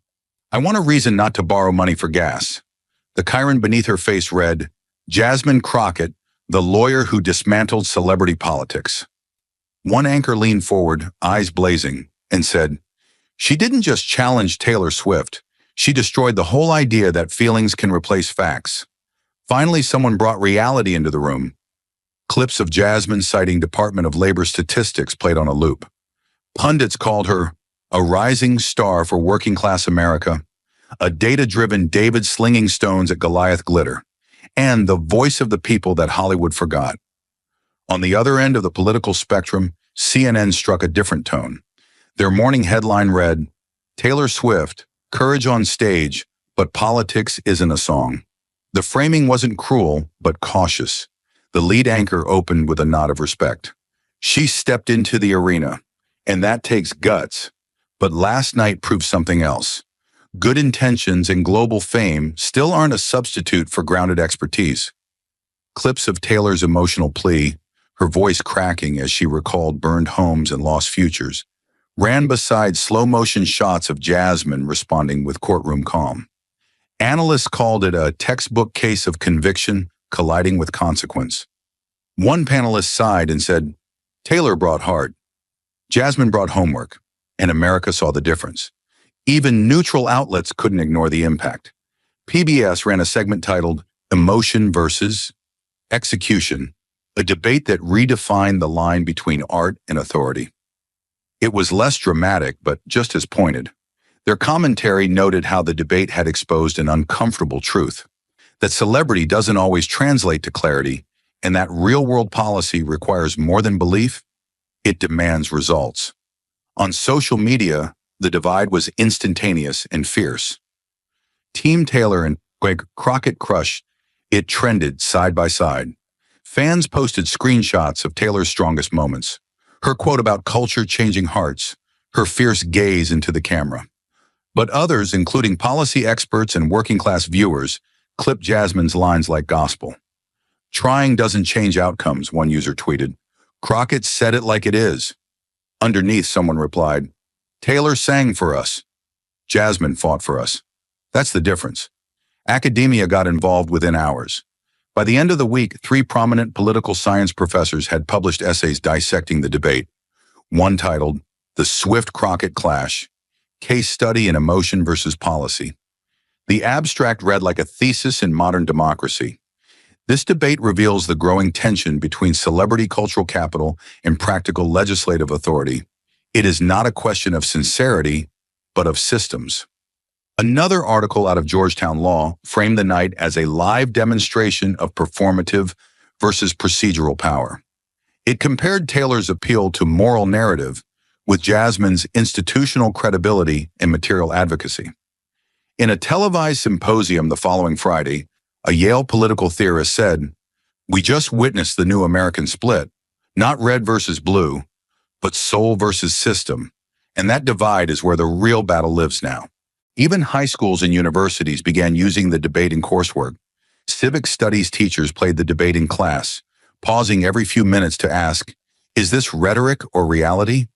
I want a reason not to borrow money for gas." The chyron beneath her face read, "Jasmine Crockett, the lawyer who dismantled celebrity politics." One anchor leaned forward, eyes blazing, and said, "She didn't just challenge Taylor Swift. She destroyed the whole idea that feelings can replace facts." Finally, someone brought reality into the room. Clips of Jasmine citing Department of Labor statistics played on a loop. Pundits called her a rising star for working-class America, a data-driven David slinging stones at Goliath glitter, and the voice of the people that Hollywood forgot. On the other end of the political spectrum, CNN struck a different tone. Their morning headline read, "Taylor Swift, courage on stage, but politics isn't a song." The framing wasn't cruel, but cautious. The lead anchor opened with a nod of respect. "She stepped into the arena, and that takes guts. But last night proved something else. Good intentions and global fame still aren't a substitute for grounded expertise." Clips of Taylor's emotional plea, her voice cracking as she recalled burned homes and lost futures, ran beside slow-motion shots of Jasmine responding with courtroom calm. Analysts called it a textbook case of conviction colliding with consequence. One panelist sighed and said, "Taylor brought heart. Jasmine brought homework, and America saw the difference." Even neutral outlets couldn't ignore the impact. PBS ran a segment titled "Emotion versus Execution," a debate that redefined the line between art and authority. It was less dramatic, but just as pointed. Their commentary noted how the debate had exposed an uncomfortable truth, that celebrity doesn't always translate to clarity, and that real-world policy requires more than belief, it demands results. On social media, the divide was instantaneous and fierce. Team Taylor and Crockett crushed. It trended side by side. Fans posted screenshots of Taylor's strongest moments. Her quote about culture changing hearts, her fierce gaze into the camera. But others, including policy experts and working-class viewers, clipped Jasmine's lines like gospel. Trying doesn't change outcomes, one user tweeted. Crockett said it like it is. Underneath, someone replied, Taylor sang for us. Jasmine fought for us. That's the difference. Academia got involved within hours. By the end of the week, 3 prominent political science professors had published essays dissecting the debate. One titled, The Swift-Crockett Clash, Case Study in Emotion versus Policy. The abstract read like a thesis in modern democracy. This debate reveals the growing tension between celebrity cultural capital and practical legislative authority. It is not a question of sincerity, but of systems. Another article out of Georgetown Law framed the night as a live demonstration of performative versus procedural power. It compared Taylor's appeal to moral narrative with Jasmine's institutional credibility and material advocacy. In a televised symposium the following Friday, a Yale political theorist said, "We just witnessed the new American split, not red versus blue, but soul versus system, and that divide is where the real battle lives now." Even high schools and universities began using the debate in coursework. Civic studies teachers played the debate in class, pausing every few minutes to ask, "Is this rhetoric or reality?"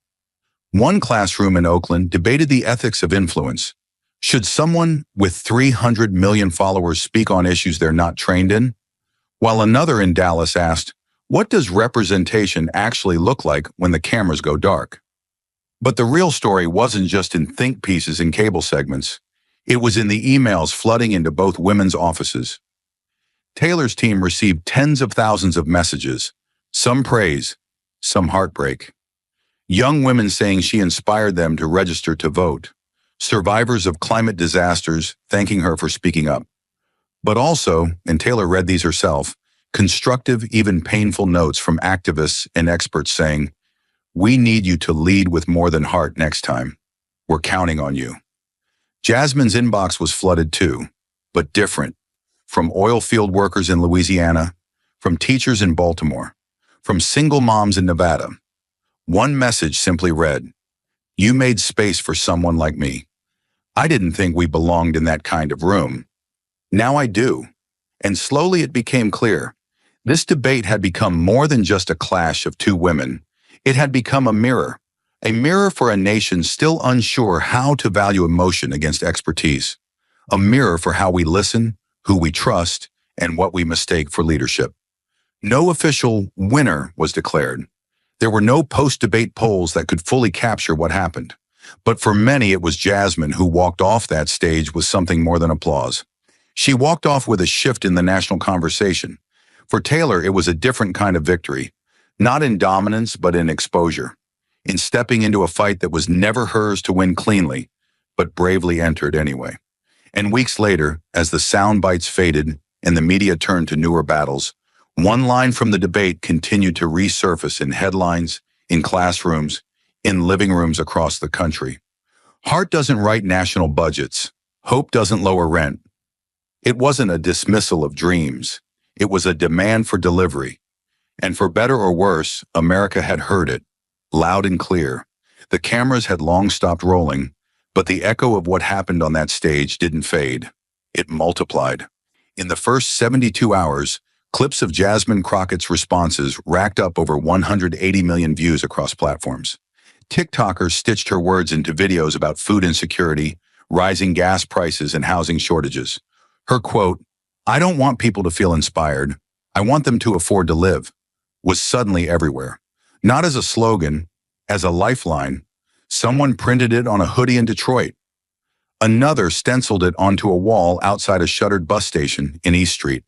One classroom in Oakland debated the ethics of influence. Should someone with 300 million followers speak on issues they're not trained in? While another in Dallas asked, "What does representation actually look like when the cameras go dark?" But the real story wasn't just in think pieces and cable segments. It was in the emails flooding into both women's offices. Taylor's team received tens of thousands of messages, some praise, some heartbreak. Young women saying she inspired them to register to vote. Survivors of climate disasters thanking her for speaking up. But also, and Taylor read these herself, constructive, even painful notes from activists and experts saying, "We need you to lead with more than heart next time. We're counting on you." Jasmine's inbox was flooded too, but different. From oil field workers in Louisiana, from teachers in Baltimore, from single moms in Nevada. One message simply read, "You made space for someone like me. I didn't think we belonged in that kind of room. Now I do." And slowly it became clear. This debate had become more than just a clash of two women. It had become a mirror for a nation still unsure how to value emotion against expertise, a mirror for how we listen, who we trust, and what we mistake for leadership. No official winner was declared. There were no post-debate polls that could fully capture what happened. But for many, it was Jasmine who walked off that stage with something more than applause. She walked off with a shift in the national conversation. For Taylor, it was a different kind of victory. Not in dominance, but in exposure. In stepping into a fight that was never hers to win cleanly, but bravely entered anyway. And weeks later, as the sound bites faded and the media turned to newer battles, one line from the debate continued to resurface in headlines, in classrooms, in living rooms across the country. Heart doesn't write national budgets. Hope doesn't lower rent. It wasn't a dismissal of dreams. It was a demand for delivery. And for better or worse, America had heard it, loud and clear. The cameras had long stopped rolling, but the echo of what happened on that stage didn't fade. It multiplied. In the first 72 hours, clips of Jasmine Crockett's responses racked up over 180 million views across platforms. TikTokers stitched her words into videos about food insecurity, rising gas prices, and housing shortages. Her quote, "I don't want people to feel inspired. I want them to afford to live," was suddenly everywhere. Not as a slogan, as a lifeline. Someone printed it on a hoodie in Detroit. Another stenciled it onto a wall outside a shuttered bus station in East Street.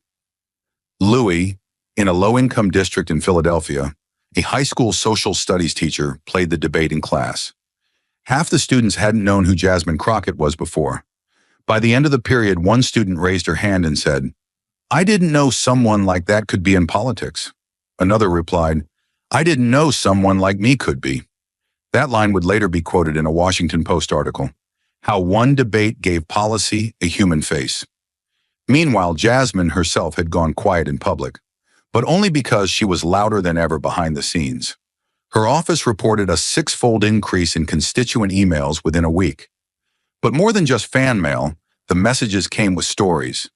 Louis, in a low-income district in Philadelphia, a high school social studies teacher, played the debate in class. Half the students hadn't known who Jasmine Crockett was before. By the end of the period, one student raised her hand and said, "I didn't know someone like that could be in politics." Another replied, "I didn't know someone like me could be." That line would later be quoted in a Washington Post article, "How one debate gave policy a human face." Meanwhile, Jasmine herself had gone quiet in public, but only because she was louder than ever behind the scenes. Her office reported a 6-fold increase in constituent emails within a week. But more than just fan mail, the messages came with stories.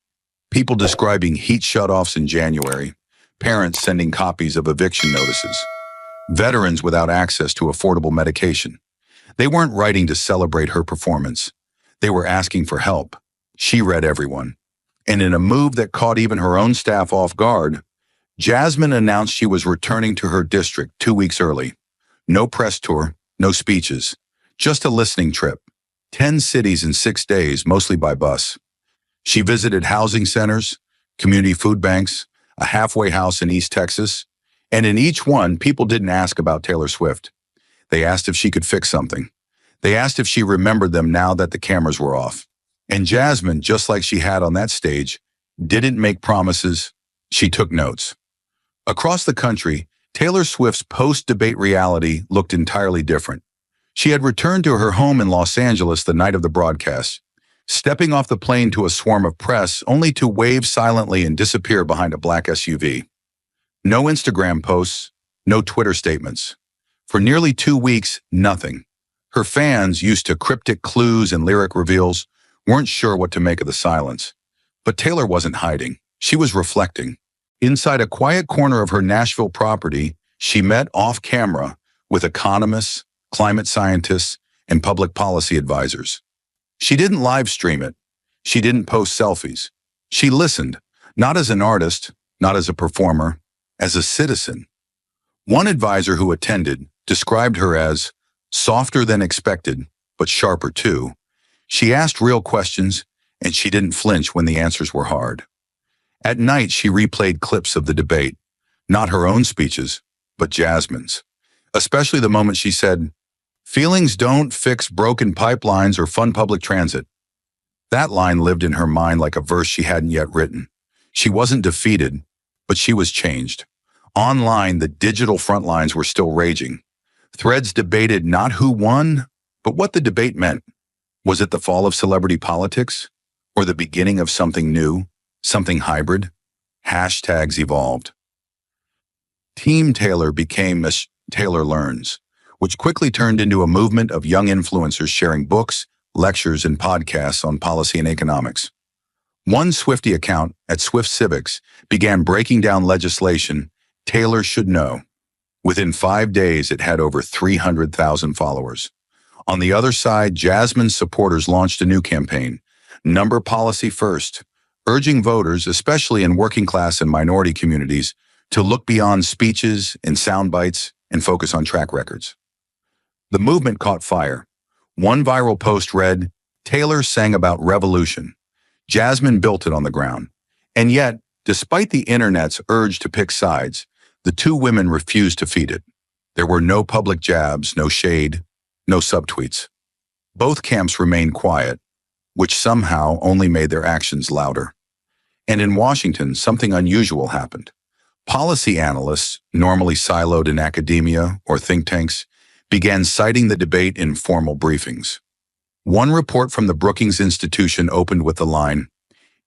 People describing heat shutoffs in January, parents sending copies of eviction notices, veterans without access to affordable medication. They weren't writing to celebrate her performance. They were asking for help. She read everyone. And in a move that caught even her own staff off guard, Jasmine announced she was returning to her district 2 weeks early. No press tour, no speeches, just a listening trip. 10 cities in 6 days, mostly by bus. She visited housing centers, community food banks, a halfway house in East Texas, and in each one, people didn't ask about Taylor Swift. They asked if she could fix something. They asked if she remembered them now that the cameras were off. And Jasmine, just like she had on that stage, didn't make promises, she took notes. Across the country, Taylor Swift's post-debate reality looked entirely different. She had returned to her home in Los Angeles the night of the broadcast, stepping off the plane to a swarm of press only to wave silently and disappear behind a black SUV. No Instagram posts, no Twitter statements. For nearly 2 weeks, nothing. Her fans, used to cryptic clues and lyric reveals, weren't sure what to make of the silence. But Taylor wasn't hiding. She was reflecting. Inside a quiet corner of her Nashville property, she met off-camera with economists, climate scientists, and public policy advisors. She didn't live stream it. She didn't post selfies. She listened, not as an artist, not as a performer, as a citizen. One advisor who attended described her as softer than expected, but sharper too. She asked real questions, and she didn't flinch when the answers were hard. At night, she replayed clips of the debate, not her own speeches, but Jasmine's, especially the moment she said, "Feelings don't fix broken pipelines or fund public transit." That line lived in her mind like a verse she hadn't yet written. She wasn't defeated, but she was changed. Online, the digital front lines were still raging. Threads debated not who won, but what the debate meant. Was it the fall of celebrity politics? Or the beginning of something new, something hybrid? Hashtags evolved. Team Taylor became Miss Taylor Learns, which quickly turned into a movement of young influencers sharing books, lectures, and podcasts on policy and economics. One Swiftie account at Swift Civics began breaking down legislation Taylor should know. Within 5 days, it had over 300,000 followers. On the other side, Jasmine's supporters launched a new campaign, Number Policy First, urging voters, especially in working class and minority communities, to look beyond speeches and sound bites and focus on track records. The movement caught fire. One viral post read, "Taylor sang about revolution. Jasmine built it on the ground." And yet, despite the internet's urge to pick sides, the two women refused to feed it. There were no public jabs, no shade, no subtweets. Both camps remained quiet, which somehow only made their actions louder. And in Washington, something unusual happened. Policy analysts, normally siloed in academia or think tanks, began citing the debate in formal briefings. One report from the Brookings Institution opened with the line,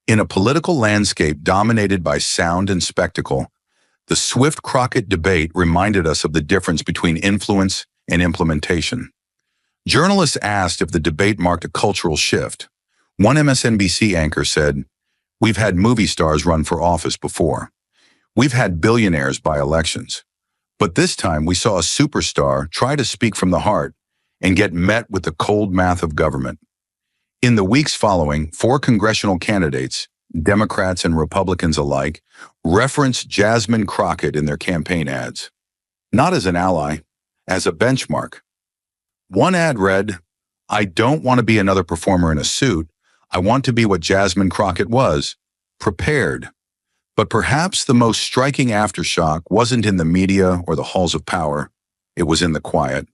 "In a political landscape dominated by sound and spectacle, the Swift-Crockett debate reminded us of the difference between influence and implementation." Journalists asked if the debate marked a cultural shift. One MSNBC anchor said, "We've had movie stars run for office before. We've had billionaires buy elections. But this time we saw a superstar try to speak from the heart and get met with the cold math of government." In the weeks following, 4 congressional candidates, Democrats and Republicans alike, referenced Jasmine Crockett in their campaign ads. Not as an ally, as a benchmark. One ad read, "I don't want to be another performer in a suit. I want to be what Jasmine Crockett was, prepared." But perhaps the most striking aftershock wasn't in the media or the halls of power. It was in the quiet.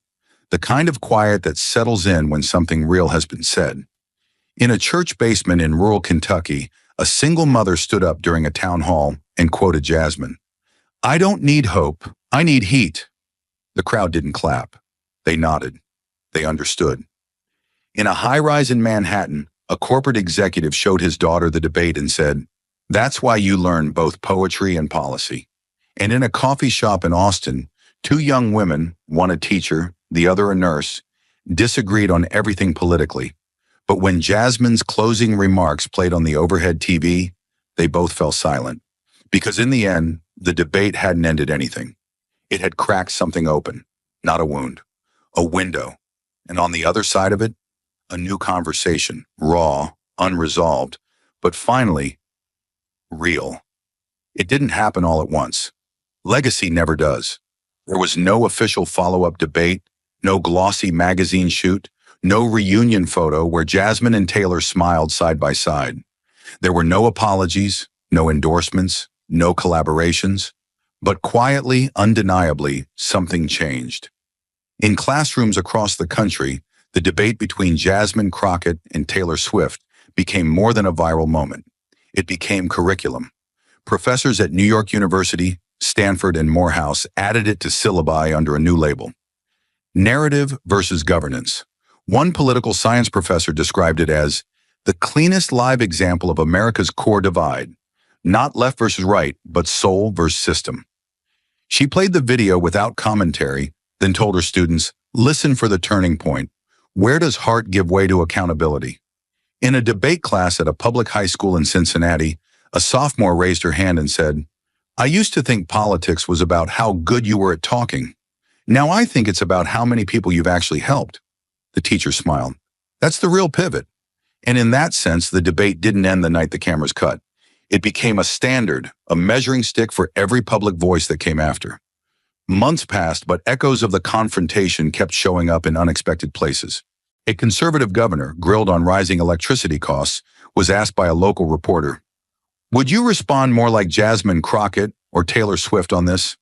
The kind of quiet that settles in when something real has been said. In a church basement in rural Kentucky, a single mother stood up during a town hall and quoted Jasmine. "I don't need hope. I need heat." The crowd didn't clap. They nodded. They understood. In a high-rise in Manhattan, a corporate executive showed his daughter the debate and said, "That's why you learn both poetry and policy." And in a coffee shop in Austin, 2 young women, one a teacher, the other a nurse, disagreed on everything politically. But when Jasmine's closing remarks played on the overhead TV, they both fell silent. Because in the end, the debate hadn't ended anything. It had cracked something open, not a wound, a window. And on the other side of it, a new conversation, raw, unresolved, but finally, real. It didn't happen all at once. Legacy never does. There was no official follow-up debate, no glossy magazine shoot, no reunion photo where Jasmine and Taylor smiled side by side. There were no apologies, no endorsements, no collaborations. But quietly, undeniably, something changed. In classrooms across the country, the debate between Jasmine Crockett and Taylor Swift became more than a viral moment. It became curriculum. Professors at New York University, Stanford, and Morehouse added it to syllabi under a new label. Narrative versus governance. One political science professor described it as the cleanest live example of America's core divide. Not left versus right, but soul versus system. She played the video without commentary, then told her students, listen for the turning point. Where does heart give way to accountability? In a debate class at a public high school in Cincinnati, a sophomore raised her hand and said, I used to think politics was about how good you were at talking. Now I think it's about how many people you've actually helped. The teacher smiled. That's the real pivot. And in that sense, the debate didn't end the night the cameras cut. It became a standard, a measuring stick for every public voice that came after. Months passed, but echoes of the confrontation kept showing up in unexpected places. A conservative governor, grilled on rising electricity costs, was asked by a local reporter, would you respond more like Jasmine Crockett or Taylor Swift on this?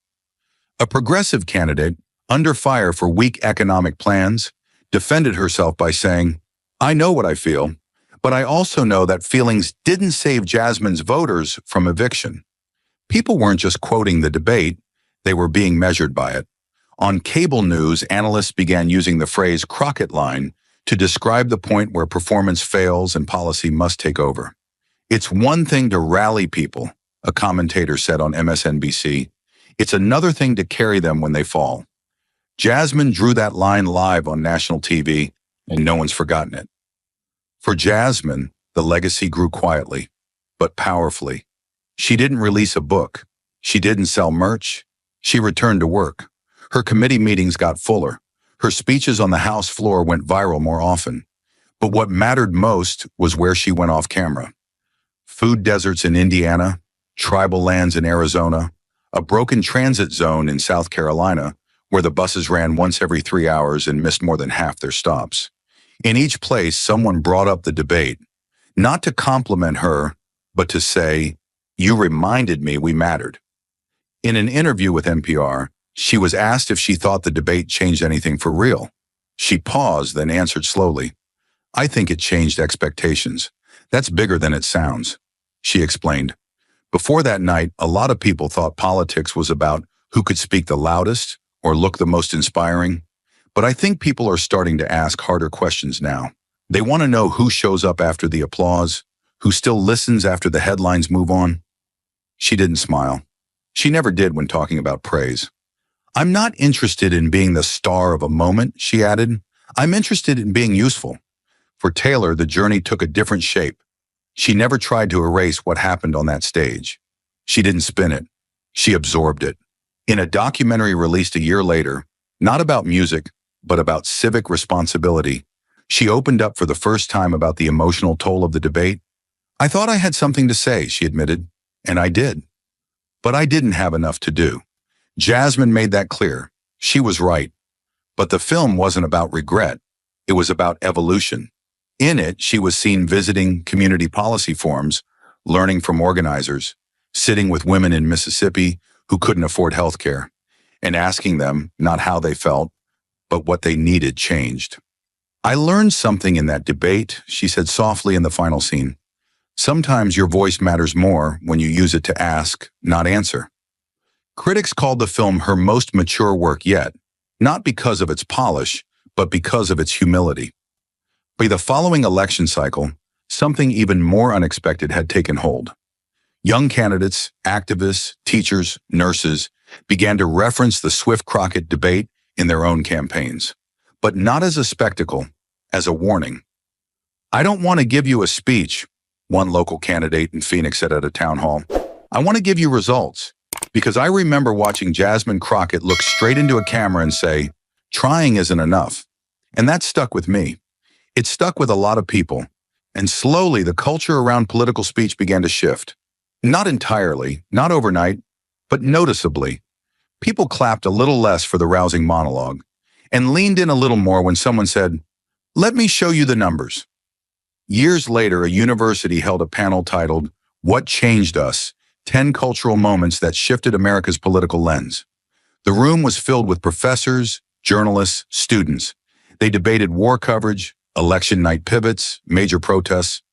A progressive candidate, under fire for weak economic plans, defended herself by saying, I know what I feel, but I also know that feelings didn't save Jasmine's voters from eviction. People weren't just quoting the debate, they were being measured by it. On cable news, analysts began using the phrase Crockett line to describe the point where performance fails and policy must take over. It's one thing to rally people, a commentator said on MSNBC. It's another thing to carry them when they fall. Jasmine drew that line live on national TV, and no one's forgotten it. For Jasmine, the legacy grew quietly, but powerfully. She didn't release a book. She didn't sell merch. She returned to work. Her committee meetings got fuller. Her speeches on the House floor went viral more often. But what mattered most was where she went off camera. Food deserts in Indiana, tribal lands in Arizona, a broken transit zone in South Carolina, where the buses ran once every 3 hours and missed more than half their stops. In each place, someone brought up the debate, not to compliment her, but to say, you reminded me we mattered. In an interview with NPR, she was asked if she thought the debate changed anything for real. She paused, then answered slowly, I think it changed expectations. That's bigger than it sounds. She explained, before that night, a lot of people thought politics was about who could speak the loudest or look the most inspiring. But I think people are starting to ask harder questions now. They want to know who shows up after the applause, who still listens after the headlines move on. She didn't smile. She never did when talking about praise. I'm not interested in being the star of a moment, she added. I'm interested in being useful. For Taylor, the journey took a different shape. She never tried to erase what happened on that stage. She didn't spin it. She absorbed it. In a documentary released a year later, not about music, but about civic responsibility, she opened up for the first time about the emotional toll of the debate. I thought I had something to say, she admitted, and I did. But I didn't have enough to do. Jasmine made that clear. She was right. But the film wasn't about regret. It was about evolution. In it, she was seen visiting community policy forums, learning from organizers, sitting with women in Mississippi who couldn't afford health care, and asking them not how they felt, but what they needed changed. I learned something in that debate, she said softly in the final scene. Sometimes your voice matters more when you use it to ask, not answer. Critics called the film her most mature work yet, not because of its polish, but because of its humility. By the following election cycle, something even more unexpected had taken hold. Young candidates, activists, teachers, nurses began to reference the Swift-Crockett debate in their own campaigns, but not as a spectacle, as a warning. I don't want to give you a speech, one local candidate in Phoenix said at a town hall. I want to give you results, because I remember watching Jasmine Crockett look straight into a camera and say, trying isn't enough. And that stuck with me. It stuck with a lot of people. And slowly, the culture around political speech began to shift. Not entirely, not overnight, but noticeably. People clapped a little less for the rousing monologue and leaned in a little more when someone said, "Let me show you the numbers." Years later, a university held a panel titled, "What Changed Us? 10 Cultural Moments That Shifted America's Political Lens." The room was filled with professors, journalists, students. They debated war coverage, election night pivots, major protests.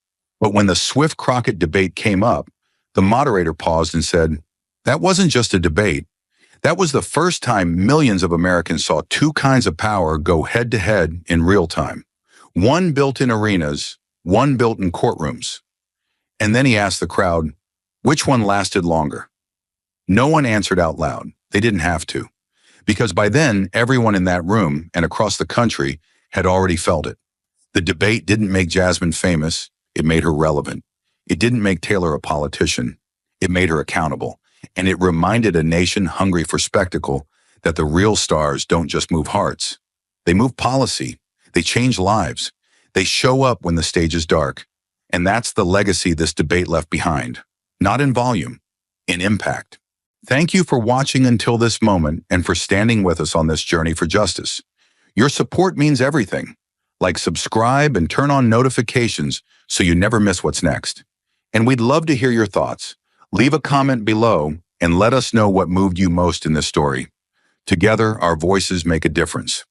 But when the Swift-Crockett debate came up, the moderator paused and said, "That wasn't just a debate. That was the first time millions of Americans saw two kinds of power go head-to-head in real time. One built in arenas, one built in courtrooms." And then he asked the crowd, which one lasted longer? No one answered out loud. They didn't have to, because by then, everyone in that room and across the country had already felt it. The debate didn't make Jasmine famous. It made her relevant. It didn't make Taylor a politician. It made her accountable. And it reminded a nation hungry for spectacle that the real stars don't just move hearts. They move policy. They change lives. They show up when the stage is dark. And that's the legacy this debate left behind. Not in volume, in impact. Thank you for watching until this moment and for standing with us on this journey for justice. Your support means everything. Like, subscribe and turn on notifications so you never miss what's next. And we'd love to hear your thoughts. Leave a comment below and let us know what moved you most in this story. Together, our voices make a difference.